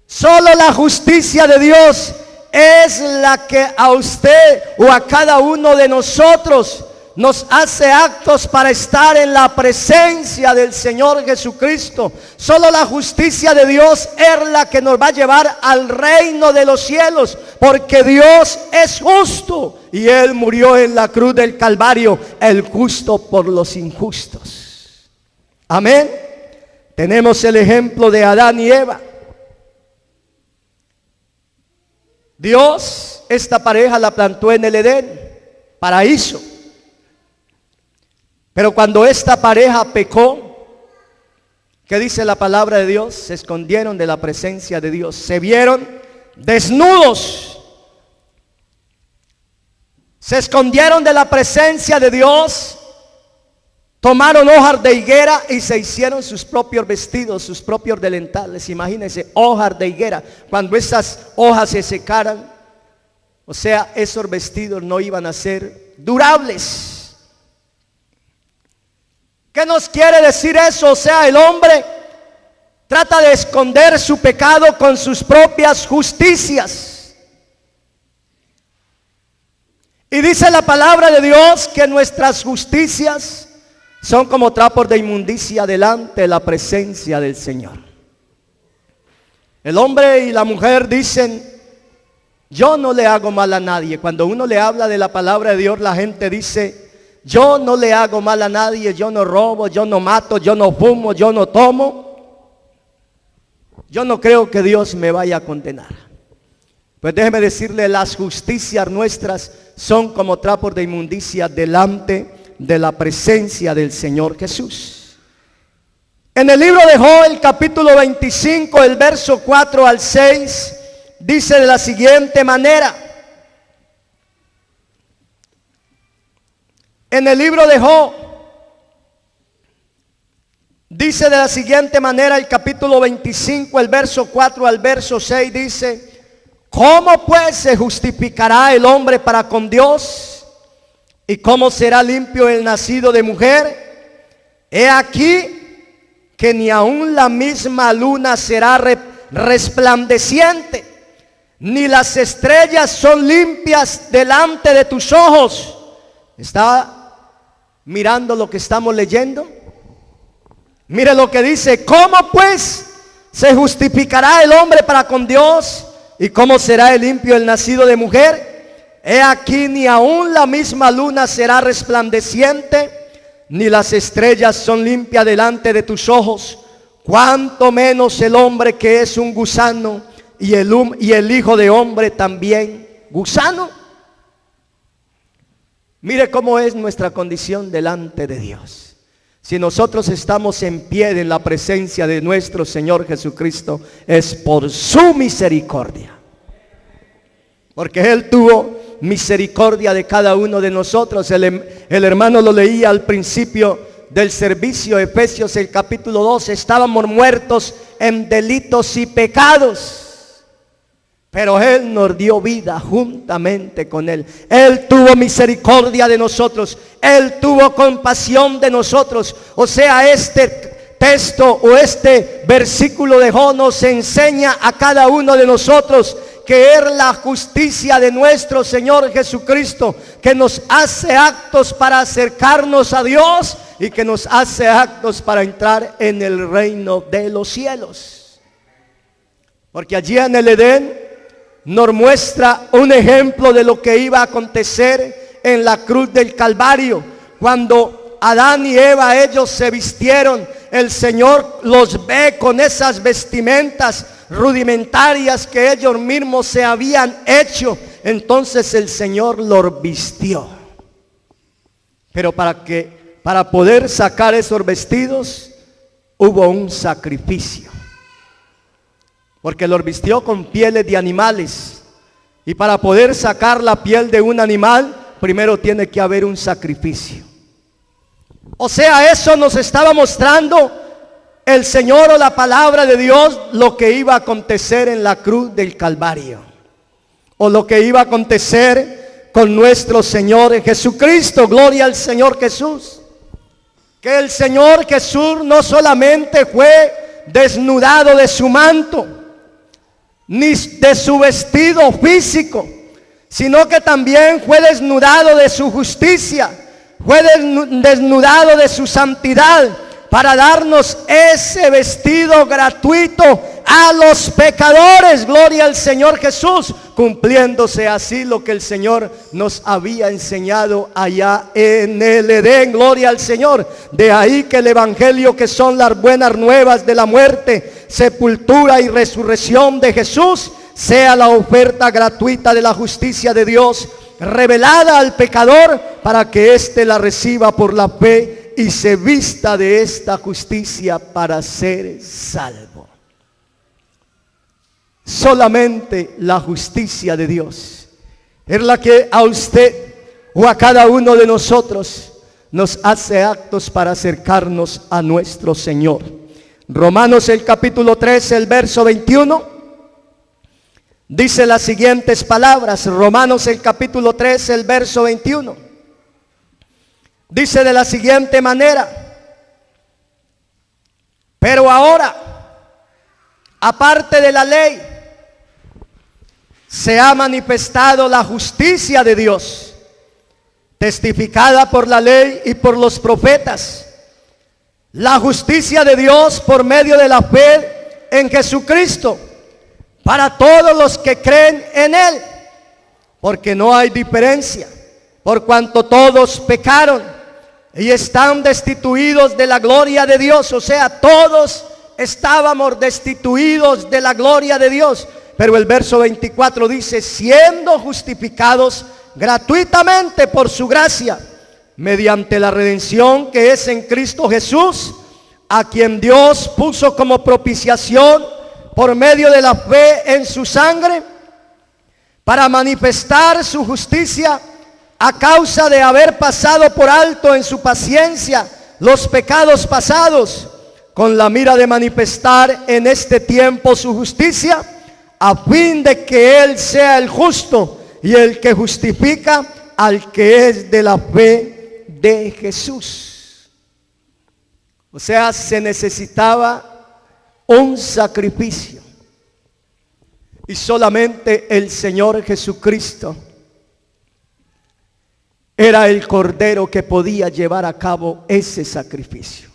Solo la justicia de Dios es la que a usted o a cada uno de nosotros nos hace aptos para estar en la presencia del Señor Jesucristo. Solo la justicia de Dios es la que nos va a llevar al reino de los cielos, porque Dios es justo y Él murió en la cruz del Calvario, el justo por los injustos. Amén. Tenemos el ejemplo de Adán y Eva. Dios esta pareja la plantó en el Edén, paraíso. Pero cuando esta pareja pecó, ¿qué dice la palabra de Dios? Se escondieron de la presencia de Dios, se vieron desnudos, se escondieron de la presencia de Dios, tomaron hojas de higuera y se hicieron sus propios vestidos, sus propios delantales. Imagínense, hojas de higuera. Cuando esas hojas se secaran, o sea, esos vestidos no iban a ser durables. ¿Qué nos quiere decir eso? O sea, el hombre trata de esconder su pecado con sus propias justicias. Y dice la palabra de Dios que nuestras justicias son como trapos de inmundicia delante de la presencia del Señor. El hombre y la mujer dicen: yo no le hago mal a nadie. Cuando uno le habla de la palabra de Dios, la gente dice: yo no le hago mal a nadie, yo no robo, yo no mato, yo no fumo, yo no tomo. Yo no creo que Dios me vaya a condenar. Pues déjeme decirle, las justicias nuestras son como trapos de inmundicia delante de la presencia del Señor Jesús. En el libro de Job, el capítulo 25, el verso 4 al 6, dice de la siguiente manera. En el libro de Job dice de la siguiente manera, el capítulo 25, el verso 4 al verso 6 dice: ¿cómo pues se justificará el hombre para con Dios? ¿Y cómo será limpio el nacido de mujer? He aquí que ni aun la misma luna será resplandeciente, ni las estrellas son limpias delante de tus ojos. ¿Está mirando lo que estamos leyendo? Mire lo que dice: ¿cómo pues se justificará el hombre para con Dios? ¿Y cómo será el limpio el nacido de mujer? He aquí ni aun la misma luna será resplandeciente, ni las estrellas son limpias delante de tus ojos. Cuanto menos el hombre, que es un gusano, y el hijo de hombre también gusano. Mire cómo es nuestra condición delante de Dios. Si nosotros estamos en pie en la presencia de nuestro Señor Jesucristo, es por su misericordia. Porque Él tuvo misericordia de cada uno de nosotros. El hermano lo leía al principio del servicio, Efesios el capítulo 2. Estábamos muertos en delitos y pecados, pero Él nos dio vida juntamente con Él. Él tuvo misericordia de nosotros. Él tuvo compasión de nosotros. O sea, este texto o este versículo de Job nos enseña a cada uno de nosotros que es la justicia de nuestro Señor Jesucristo, que nos hace aptos para acercarnos a Dios y que nos hace aptos para entrar en el reino de los cielos. Porque allí en el Edén nos muestra un ejemplo de lo que iba a acontecer en la cruz del Calvario. Cuando Adán y Eva, ellos se vistieron, el Señor los ve con esas vestimentas rudimentarias que ellos mismos se habían hecho. Entonces el Señor los vistió. Pero para poder sacar esos vestidos hubo un sacrificio. Porque los vistió con pieles de animales. Y para poder sacar la piel de un animal, primero tiene que haber un sacrificio. O sea, eso nos estaba mostrando el Señor o la palabra de Dios lo que iba a acontecer en la cruz del Calvario, o lo que iba a acontecer con nuestro Señor Jesucristo. Gloria al Señor Jesús. Que el Señor Jesús no solamente fue desnudado de su manto, ni de su vestido físico, sino que también fue desnudado de su justicia, fue desnudado de su santidad, para darnos ese vestido gratuito a los pecadores. Gloria al Señor Jesús, cumpliéndose así lo que el Señor nos había enseñado allá en el Edén. Gloria al Señor. De ahí que el evangelio, que son las buenas nuevas de la muerte, sepultura y resurrección de Jesús, sea la oferta gratuita de la justicia de Dios revelada al pecador, para que éste la reciba por la fe y se vista de esta justicia para ser salvo. Solamente la justicia de Dios es la que a usted o a cada uno de nosotros nos hace aptos para acercarnos a nuestro Señor. Romanos el capítulo 13, el verso 21, dice las siguientes palabras. Romanos el capítulo 13, el verso 21. Dice de la siguiente manera: pero ahora, aparte de la ley, se ha manifestado la justicia de Dios, testificada por la ley y por los profetas. La justicia de Dios por medio de la fe en Jesucristo, para todos los que creen en Él, porque no hay diferencia, por cuanto todos pecaron y están destituidos de la gloria de Dios. O sea, todos estábamos destituidos de la gloria de Dios. Pero el verso 24 dice: siendo justificados gratuitamente por su gracia, mediante la redención que es en Cristo Jesús, a quien Dios puso como propiciación por medio de la fe en su sangre, para manifestar su justicia, a causa de haber pasado por alto en su paciencia los pecados pasados, con la mira de manifestar en este tiempo su justicia, a fin de que Él sea el justo y el que justifica al que es de la fe de Jesús. O sea, se necesitaba un sacrificio, y solamente el Señor Jesucristo era el Cordero que podía llevar a cabo ese sacrificio.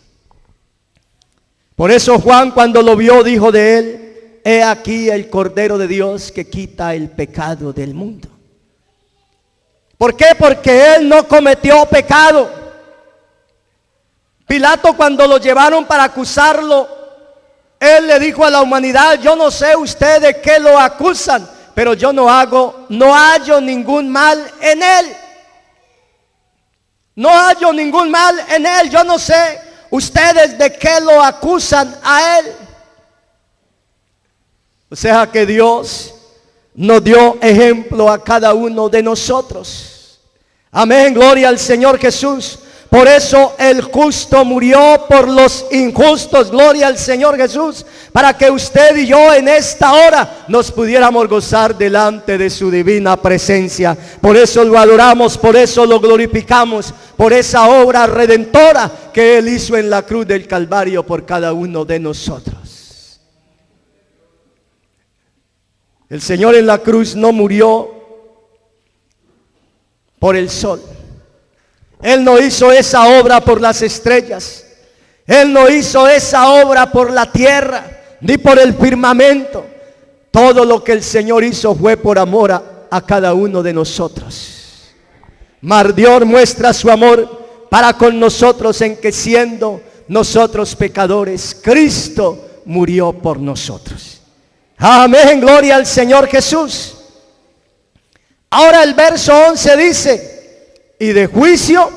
Por eso Juan, cuando lo vio, dijo de Él: he aquí el Cordero de Dios que quita el pecado del mundo. ¿Por qué? Porque Él no cometió pecado. Pilato, cuando lo llevaron para acusarlo, Él le dijo a la humanidad: yo no sé ustedes de qué lo acusan, pero yo no hallo ningún mal en Él. No hallo ningún mal en Él. Yo no sé ustedes de qué lo acusan a Él. O sea que Dios nos dio ejemplo a cada uno de nosotros. Amén, gloria al Señor Jesús. Por eso el justo murió por los injustos. Gloria al Señor Jesús. Para que usted y yo en esta hora nos pudiéramos gozar delante de su divina presencia. Por eso lo adoramos, por eso lo glorificamos, por esa obra redentora que Él hizo en la cruz del Calvario por cada uno de nosotros. El Señor en la cruz no murió por el sol. Él no hizo esa obra por las estrellas. Él no hizo esa obra por la tierra, ni por el firmamento. Todo lo que el Señor hizo fue por amor a cada uno de nosotros. Mas Dios muestra su amor para con nosotros en que, siendo nosotros pecadores, Cristo murió por nosotros. Amén, gloria al Señor Jesús. Ahora el verso 11 dice: y de juicio,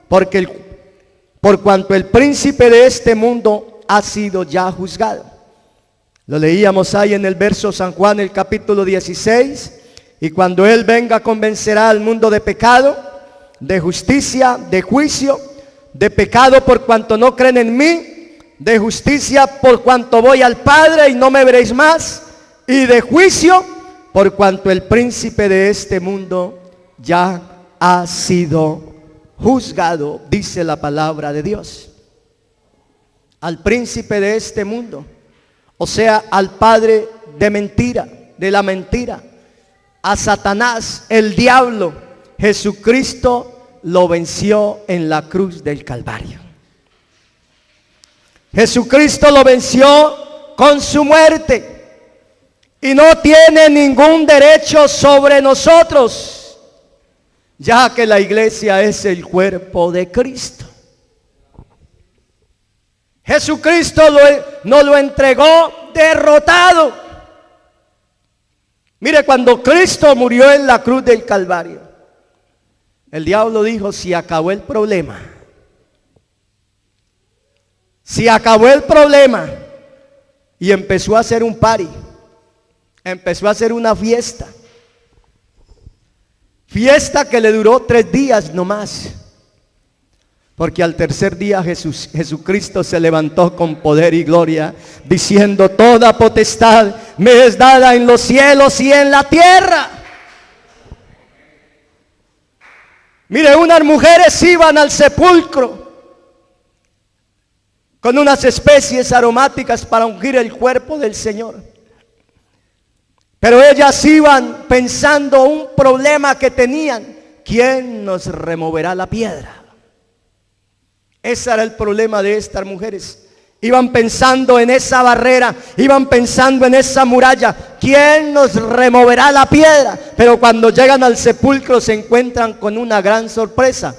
por cuanto el príncipe de este mundo ha sido ya juzgado. Lo leíamos ahí en el verso San Juan, el capítulo 16. Y cuando Él venga, convencerá al mundo de pecado, de justicia, de juicio, de pecado por cuanto no creen en mí, de justicia por cuanto voy al Padre y no me veréis más, y de juicio por cuanto el príncipe de este mundo ya ha sido juzgado, dice la palabra de Dios. Al príncipe de este mundo, o sea, al padre de mentira, de la mentira, a Satanás, el diablo, Jesucristo lo venció en la cruz del Calvario. Jesucristo lo venció con su muerte y no tiene ningún derecho sobre nosotros, ya que la iglesia es el cuerpo de Cristo. Jesucristo nos lo entregó derrotado. Mire, cuando Cristo murió en la cruz del Calvario, el diablo dijo: se acabó el problema. Se acabó el problema. Y empezó a hacer un party. Empezó a hacer una fiesta. Fiesta que le duró 3 días nomás. Porque al tercer día Jesucristo se levantó con poder y gloria, diciendo: toda potestad me es dada en los cielos y en la tierra. Mire, unas mujeres iban al sepulcro con unas especies aromáticas para ungir el cuerpo del Señor. Pero ellas iban pensando un problema que tenían: ¿quién nos removerá la piedra? Ese era el problema de estas mujeres. Iban pensando en esa barrera, iban pensando en esa muralla: ¿quién nos removerá la piedra? Pero cuando llegan al sepulcro se encuentran con una gran sorpresa: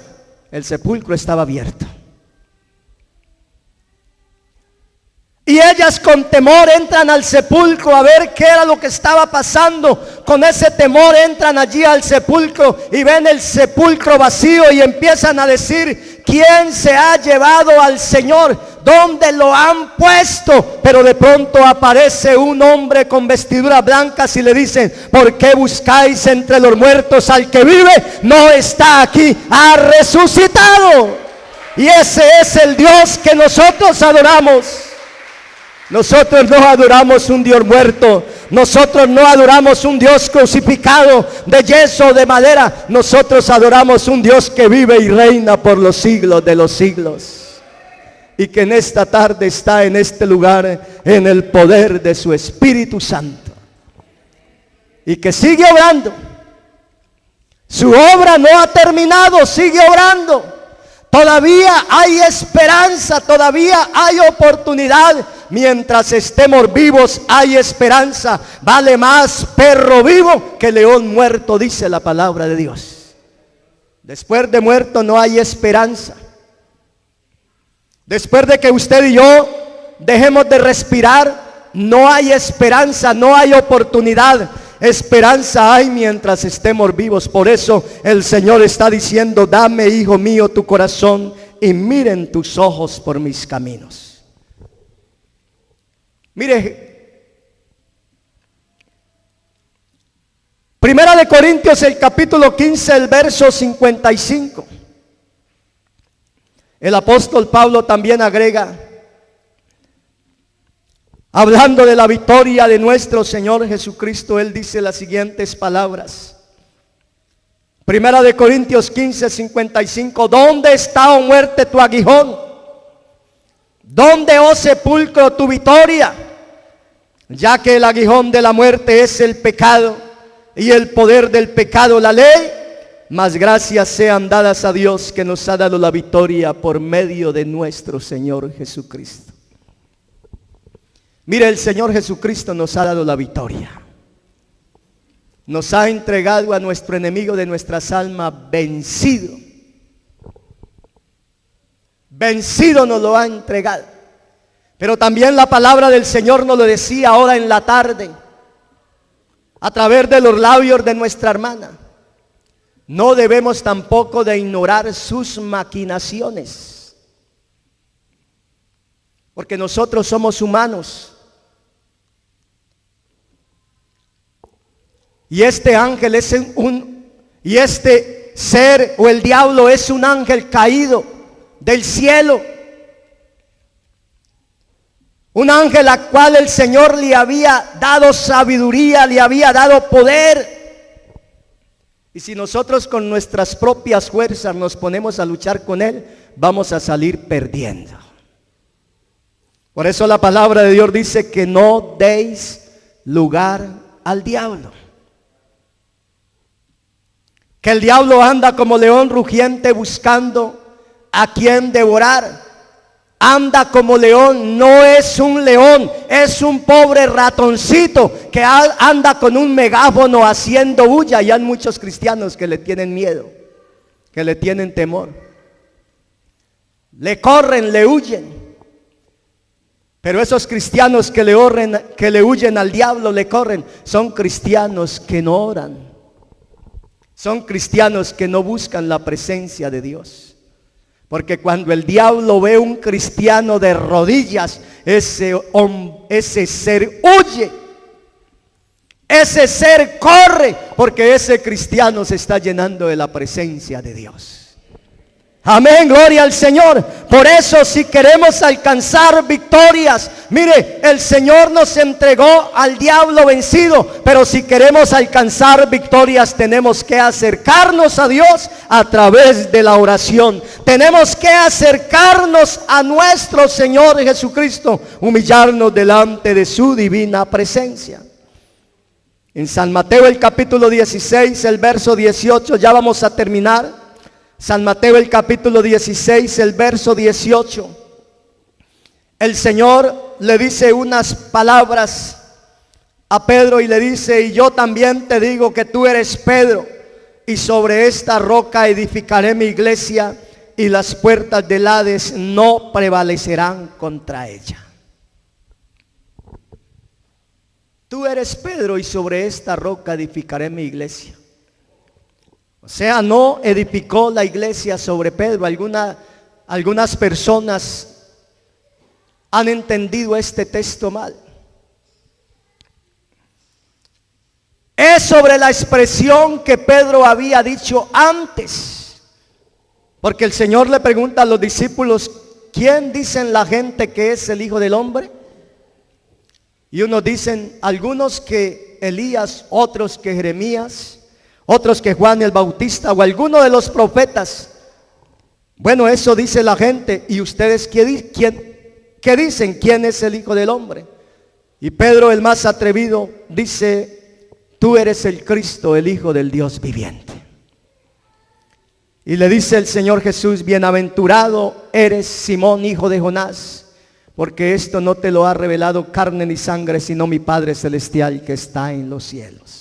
el sepulcro estaba abierto. Y ellas con temor entran al sepulcro a ver qué era lo que estaba pasando. Con ese temor entran allí al sepulcro y ven el sepulcro vacío y empiezan a decir: ¿quién se ha llevado al Señor? ¿Dónde lo han puesto? Pero de pronto aparece un hombre con vestiduras blancas y le dicen: ¿por qué buscáis entre los muertos al que vive? No está aquí, ha resucitado. Y ese es el Dios que nosotros adoramos. Nosotros no adoramos un Dios muerto. Nosotros no adoramos un Dios crucificado de yeso o de madera. Nosotros adoramos un Dios que vive y reina por los siglos de los siglos. Y que en esta tarde está en este lugar en el poder de su Espíritu Santo. Y que sigue obrando. Su obra no ha terminado, sigue obrando. Todavía hay esperanza, todavía hay oportunidad. Mientras estemos vivos hay esperanza. Vale más perro vivo que león muerto, dice la palabra de Dios. Después de muerto no hay esperanza. Después de que usted y yo dejemos de respirar, no hay esperanza, no hay oportunidad. Esperanza hay mientras estemos vivos. Por eso el Señor está diciendo: dame, hijo mío, tu corazón y miren tus ojos por mis caminos. Mire, Primera de Corintios, el capítulo 15, el verso 55. El apóstol Pablo también agrega, hablando de la victoria de nuestro Señor Jesucristo, él dice las siguientes palabras. Primera de Corintios 15, 55. ¿Dónde está, oh muerte, tu aguijón? ¿Dónde, oh sepulcro, tu victoria? Ya que el aguijón de la muerte es el pecado, y el poder del pecado la ley. Mas gracias sean dadas a Dios, que nos ha dado la victoria por medio de nuestro Señor Jesucristo. Mire, el Señor Jesucristo nos ha dado la victoria. Nos ha entregado a nuestro enemigo de nuestras almas vencido. Vencido nos lo ha entregado. Pero también la palabra del Señor nos lo decía ahora en la tarde, a través de los labios de nuestra hermana. No debemos tampoco de ignorar sus maquinaciones, porque nosotros somos humanos. Y este ángel es y este ser o el diablo es un ángel caído del cielo. Un ángel al cual el Señor le había dado sabiduría, le había dado poder. Y si nosotros con nuestras propias fuerzas nos ponemos a luchar con él, vamos a salir perdiendo. Por eso la palabra de Dios dice que no deis lugar al diablo. Que el diablo anda como león rugiente buscando a quien devorar. Anda como león, no es un león, es un pobre ratoncito que anda con un megáfono haciendo bulla. Y hay muchos cristianos que le tienen miedo, que le tienen temor. Le corren, le huyen. Pero esos cristianos que le huyen al diablo, le corren, son cristianos que no oran. Son cristianos que no buscan la presencia de Dios. Porque cuando el diablo ve un cristiano de rodillas, ese ser huye. Ese ser corre, porque ese cristiano se está llenando de la presencia de Dios. Amén, gloria al Señor. Por eso, si queremos alcanzar victorias, mire, el Señor nos entregó al diablo vencido, pero si queremos alcanzar victorias, tenemos que acercarnos a Dios a través de la oración. Tenemos que acercarnos a nuestro Señor Jesucristo, humillarnos delante de su divina presencia. En San Mateo el capítulo 16, el verso 18, ya vamos a terminar. San Mateo el capítulo 16, el verso 18. El Señor le dice unas palabras a Pedro y le dice: y yo también te digo que tú eres Pedro, y sobre esta roca edificaré mi iglesia, y las puertas del Hades no prevalecerán contra ella. Tú eres Pedro, y sobre esta roca edificaré mi iglesia. O sea, no edificó la iglesia sobre Pedro. Algunas personas han entendido este texto mal. Es sobre la expresión que Pedro había dicho antes. Porque el Señor le pregunta a los discípulos: ¿quién dicen la gente que es el Hijo del Hombre? Y unos dicen, algunos que Elías, otros que Jeremías, otros que Juan el Bautista o alguno de los profetas. Bueno, eso dice la gente. ¿Y ustedes qué dicen? ¿Quién es el Hijo del Hombre? Y Pedro, el más atrevido, dice: tú eres el Cristo, el Hijo del Dios viviente. Y le dice el Señor Jesús: bienaventurado eres Simón, hijo de Jonás, porque esto no te lo ha revelado carne ni sangre, sino mi Padre celestial que está en los cielos.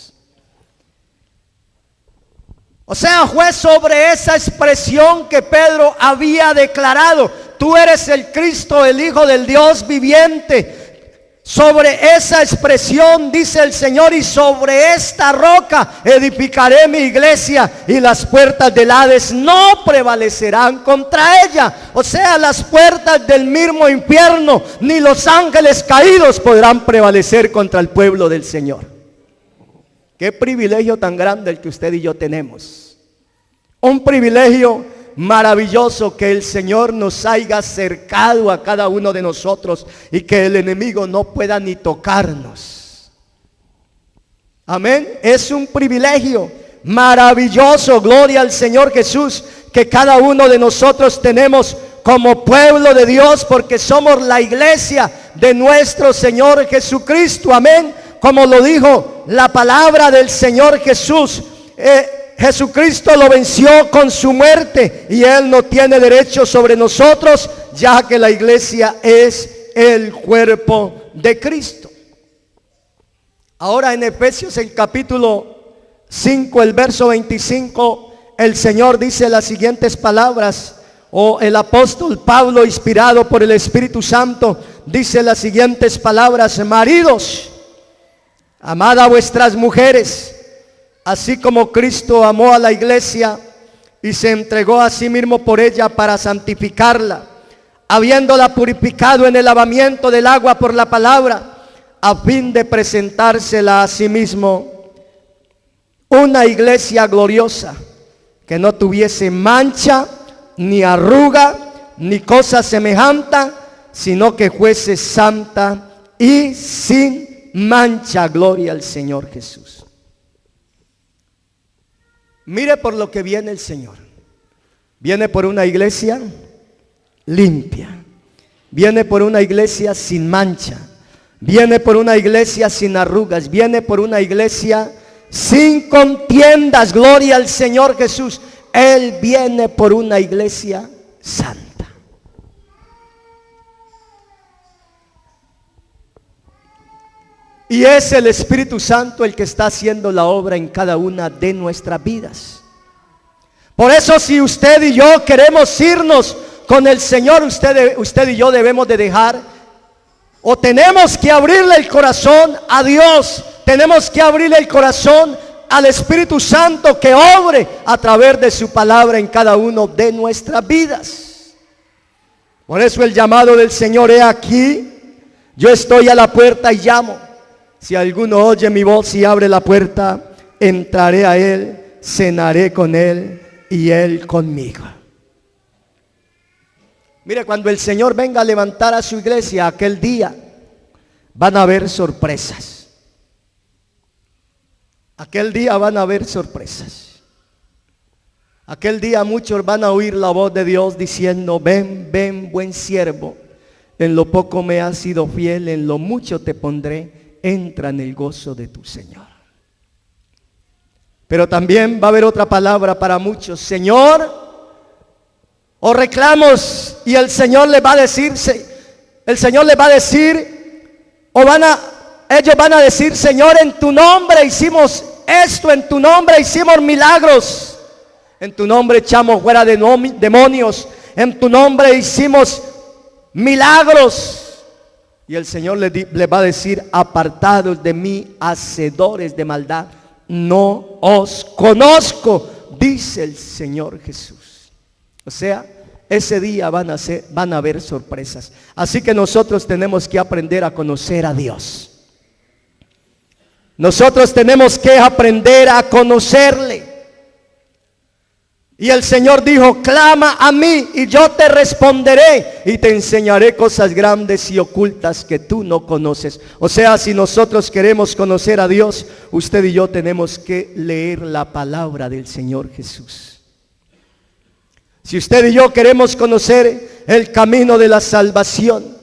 O sea, fue sobre esa expresión que Pedro había declarado: tú eres el Cristo, el Hijo del Dios viviente. Sobre esa expresión dice el Señor: y sobre esta roca edificaré mi iglesia, y las puertas del Hades no prevalecerán contra ella. O sea, las puertas del mismo infierno, ni los ángeles caídos podrán prevalecer contra el pueblo del Señor. Qué privilegio tan grande el que usted y yo tenemos. Un privilegio maravilloso que el Señor nos haya acercado a cada uno de nosotros y que el enemigo no pueda ni tocarnos. Amén. Es un privilegio maravilloso, gloria al Señor Jesús, que cada uno de nosotros tenemos como pueblo de Dios, porque somos la iglesia de nuestro Señor Jesucristo. Amén. Como lo dijo la palabra del Señor Jesús, Jesucristo lo venció con su muerte y Él no tiene derecho sobre nosotros, ya que la iglesia es el cuerpo de Cristo. Ahora en Efesios el capítulo 5, el verso 25, el Señor dice las siguientes palabras, o el apóstol Pablo, inspirado por el Espíritu Santo, dice las siguientes palabras: maridos, amad a vuestras mujeres, así como Cristo amó a la iglesia y se entregó a sí mismo por ella para santificarla, habiéndola purificado en el lavamiento del agua por la palabra, a fin de presentársela a sí mismo una iglesia gloriosa, que no tuviese mancha, ni arruga, ni cosa semejante, sino que fuese santa y sin mancha. Gloria al Señor Jesús. Mire por lo que viene el Señor. Viene por una iglesia limpia. Viene por una iglesia sin mancha. Viene por una iglesia sin arrugas. Viene por una iglesia sin contiendas. Gloria al Señor Jesús. Él viene por una iglesia santa. Y es el Espíritu Santo el que está haciendo la obra en cada una de nuestras vidas. Por eso, si usted y yo queremos irnos con el Señor, usted y yo debemos de dejar, o tenemos que abrirle el corazón a Dios. Tenemos que abrirle el corazón al Espíritu Santo que obre a través de su palabra en cada uno de nuestras vidas. Por eso el llamado del Señor: he aquí, yo estoy a la puerta y llamo. Si alguno oye mi voz y abre la puerta, entraré a él, cenaré con él y él conmigo. Mire, cuando el Señor venga a levantar a su iglesia aquel día, van a haber sorpresas. Aquel día van a haber sorpresas. Aquel día muchos van a oír la voz de Dios diciendo: ven, ven, buen siervo, en lo poco me has sido fiel, en lo mucho te pondré, entra en el gozo de tu Señor. Pero también va a haber otra palabra para muchos: Señor, o reclamos, y el Señor les va a decir, ellos van a decir: Señor, en tu nombre hicimos esto, en tu nombre hicimos milagros, en tu nombre echamos fuera de demonios, en tu nombre hicimos milagros. Y el Señor les va a decir: apartados de mí, hacedores de maldad, no os conozco, dice el Señor Jesús. O sea, ese día van a haber sorpresas. Así que nosotros tenemos que aprender a conocer a Dios. Nosotros tenemos que aprender a conocerle. Y el Señor dijo: clama a mí y yo te responderé y te enseñaré cosas grandes y ocultas que tú no conoces. O sea, si nosotros queremos conocer a Dios, usted y yo tenemos que leer la palabra del Señor Jesús. Si usted y yo queremos conocer el camino de la salvación,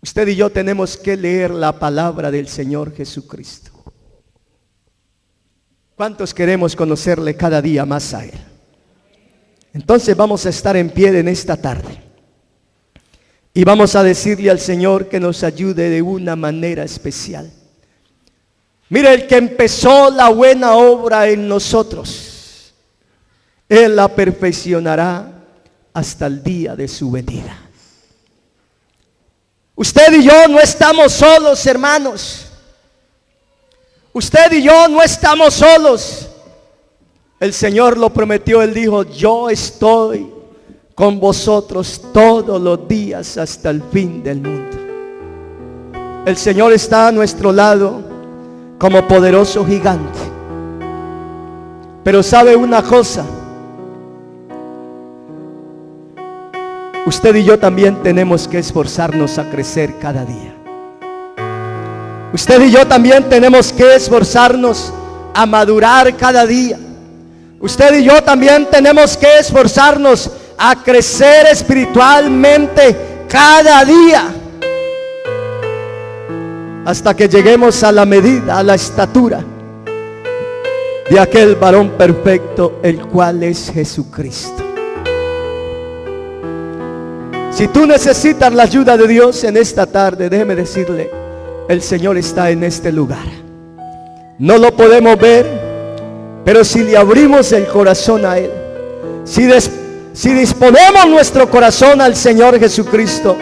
usted y yo tenemos que leer la palabra del Señor Jesucristo. ¿Cuántos queremos conocerle cada día más a Él? Entonces vamos a estar en pie en esta tarde y vamos a decirle al Señor que nos ayude de una manera especial. Mire, el que empezó la buena obra en nosotros, Él la perfeccionará hasta el día de su venida. Usted y yo no estamos solos, hermanos. Usted y yo no estamos solos. El Señor lo prometió. Él dijo: yo estoy con vosotros todos los días hasta el fin del mundo. El Señor está a nuestro lado como poderoso gigante. Pero ¿sabe una cosa? Usted y yo también tenemos que esforzarnos a crecer cada día. Usted y yo también tenemos que esforzarnos a madurar cada día. Usted y yo también tenemos que esforzarnos a crecer espiritualmente cada día, hasta que lleguemos a la medida, a la estatura de aquel varón perfecto, el cual es Jesucristo. Si tú necesitas la ayuda de Dios en esta tarde, déjeme decirle: el Señor está en este lugar. No lo podemos ver, pero si le abrimos el corazón a Él, si disponemos nuestro corazón al Señor Jesucristo,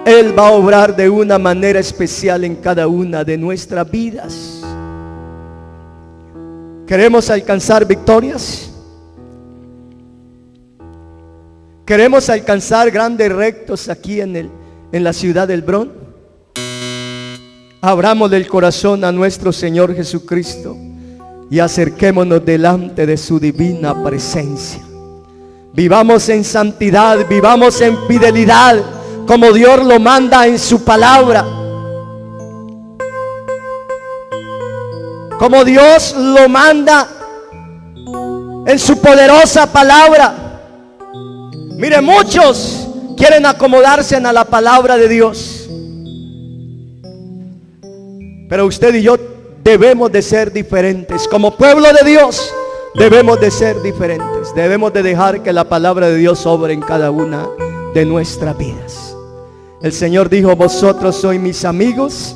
Él va a obrar de una manera especial en cada una de nuestras vidas. ¿Queremos alcanzar victorias? ¿Queremos alcanzar grandes retos aquí en la ciudad del Bronx? Abramos el corazón a nuestro Señor Jesucristo y acerquémonos delante de su divina presencia. Vivamos en santidad, vivamos en fidelidad, como Dios lo manda en su palabra. Como Dios lo manda en su poderosa palabra. Mire, muchos quieren acomodarse a la palabra de Dios, pero usted y yo debemos de ser diferentes. Como pueblo de Dios debemos de ser diferentes. Debemos de dejar que la palabra de Dios obre en cada una de nuestras vidas. El Señor dijo: vosotros sois mis amigos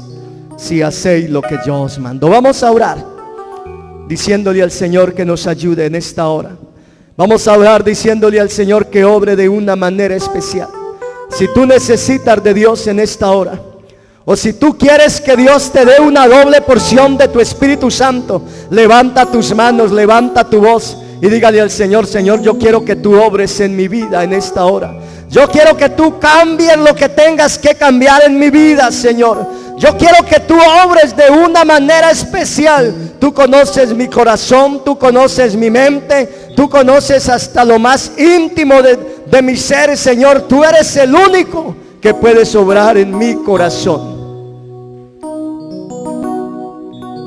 si hacéis lo que yo os mando. Vamos a orar diciéndole al Señor que nos ayude en esta hora. Vamos a orar diciéndole al Señor que obre de una manera especial. Si tú necesitas de Dios en esta hora, o si tú quieres que Dios te dé una doble porción de tu Espíritu Santo, levanta tus manos, levanta tu voz y dígale al Señor: Señor, yo quiero que tú obres en mi vida en esta hora. Yo quiero que tú cambies lo que tengas que cambiar en mi vida, Señor. Yo quiero que tú obres de una manera especial. Tú conoces mi corazón, tú conoces mi mente, tú conoces hasta lo más íntimo de mi ser, Señor. Tú eres el único que puedes obrar en mi corazón.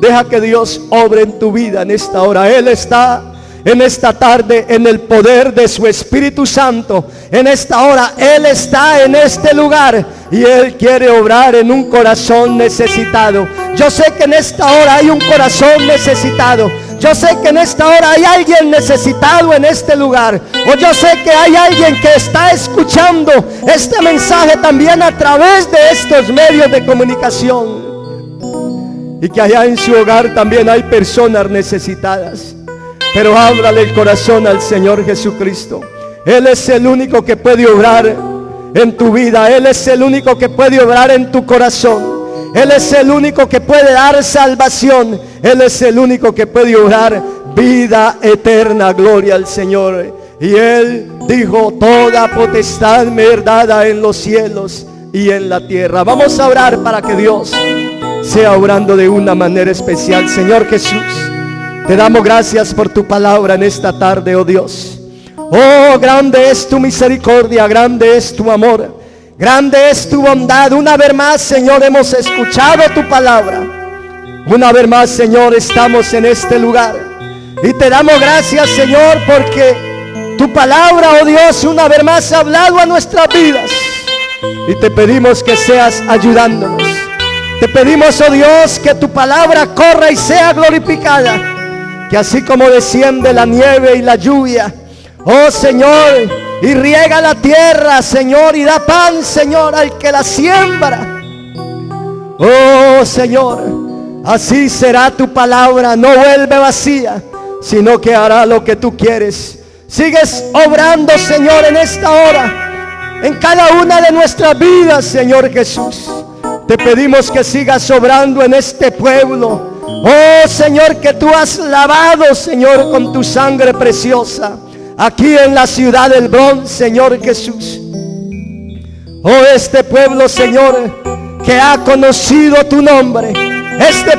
Deja que Dios obre en tu vida en esta hora. Él está en esta tarde en el poder de su Espíritu Santo. En esta hora Él está en este lugar y Él quiere obrar en un corazón necesitado. Yo sé que en esta hora hay un corazón necesitado. Yo sé que en esta hora hay alguien necesitado en este lugar. O yo sé que hay alguien que está escuchando este mensaje también a través de estos medios de comunicación. Y que allá en su hogar también hay personas necesitadas. Pero ábrale el corazón al Señor Jesucristo. Él es el único que puede obrar en tu vida. Él es el único que puede obrar en tu corazón. Él es el único que puede dar salvación. Él es el único que puede obrar vida eterna. Gloria al Señor. Y Él dijo: toda potestad me es dada en los cielos y en la tierra. Vamos a orar para que Dios sea obrando de una manera especial. Señor Jesús, te damos gracias por tu palabra en esta tarde, oh Dios. Oh, grande es tu misericordia, grande es tu amor, grande es tu bondad. Una vez más, Señor, hemos escuchado tu palabra. Una vez más, Señor, estamos en este lugar y te damos gracias, Señor, porque tu palabra, oh Dios, una vez más ha hablado a nuestras vidas. Y te pedimos que seas ayudándonos. Te pedimos, oh Dios, que tu palabra corra y sea glorificada. Que así como desciende la nieve y la lluvia, oh Señor, y riega la tierra, Señor, y da pan, Señor, al que la siembra. Oh Señor, así será tu palabra. No vuelve vacía, sino que hará lo que tú quieres. Sigues obrando, Señor, en esta hora, en cada una de nuestras vidas, Señor Jesús. Te pedimos que sigas obrando en este pueblo. Oh Señor, que tú has lavado, Señor, con tu sangre preciosa aquí en la ciudad del Bronx, Señor Jesús. Oh, este pueblo, Señor, que ha conocido tu nombre, este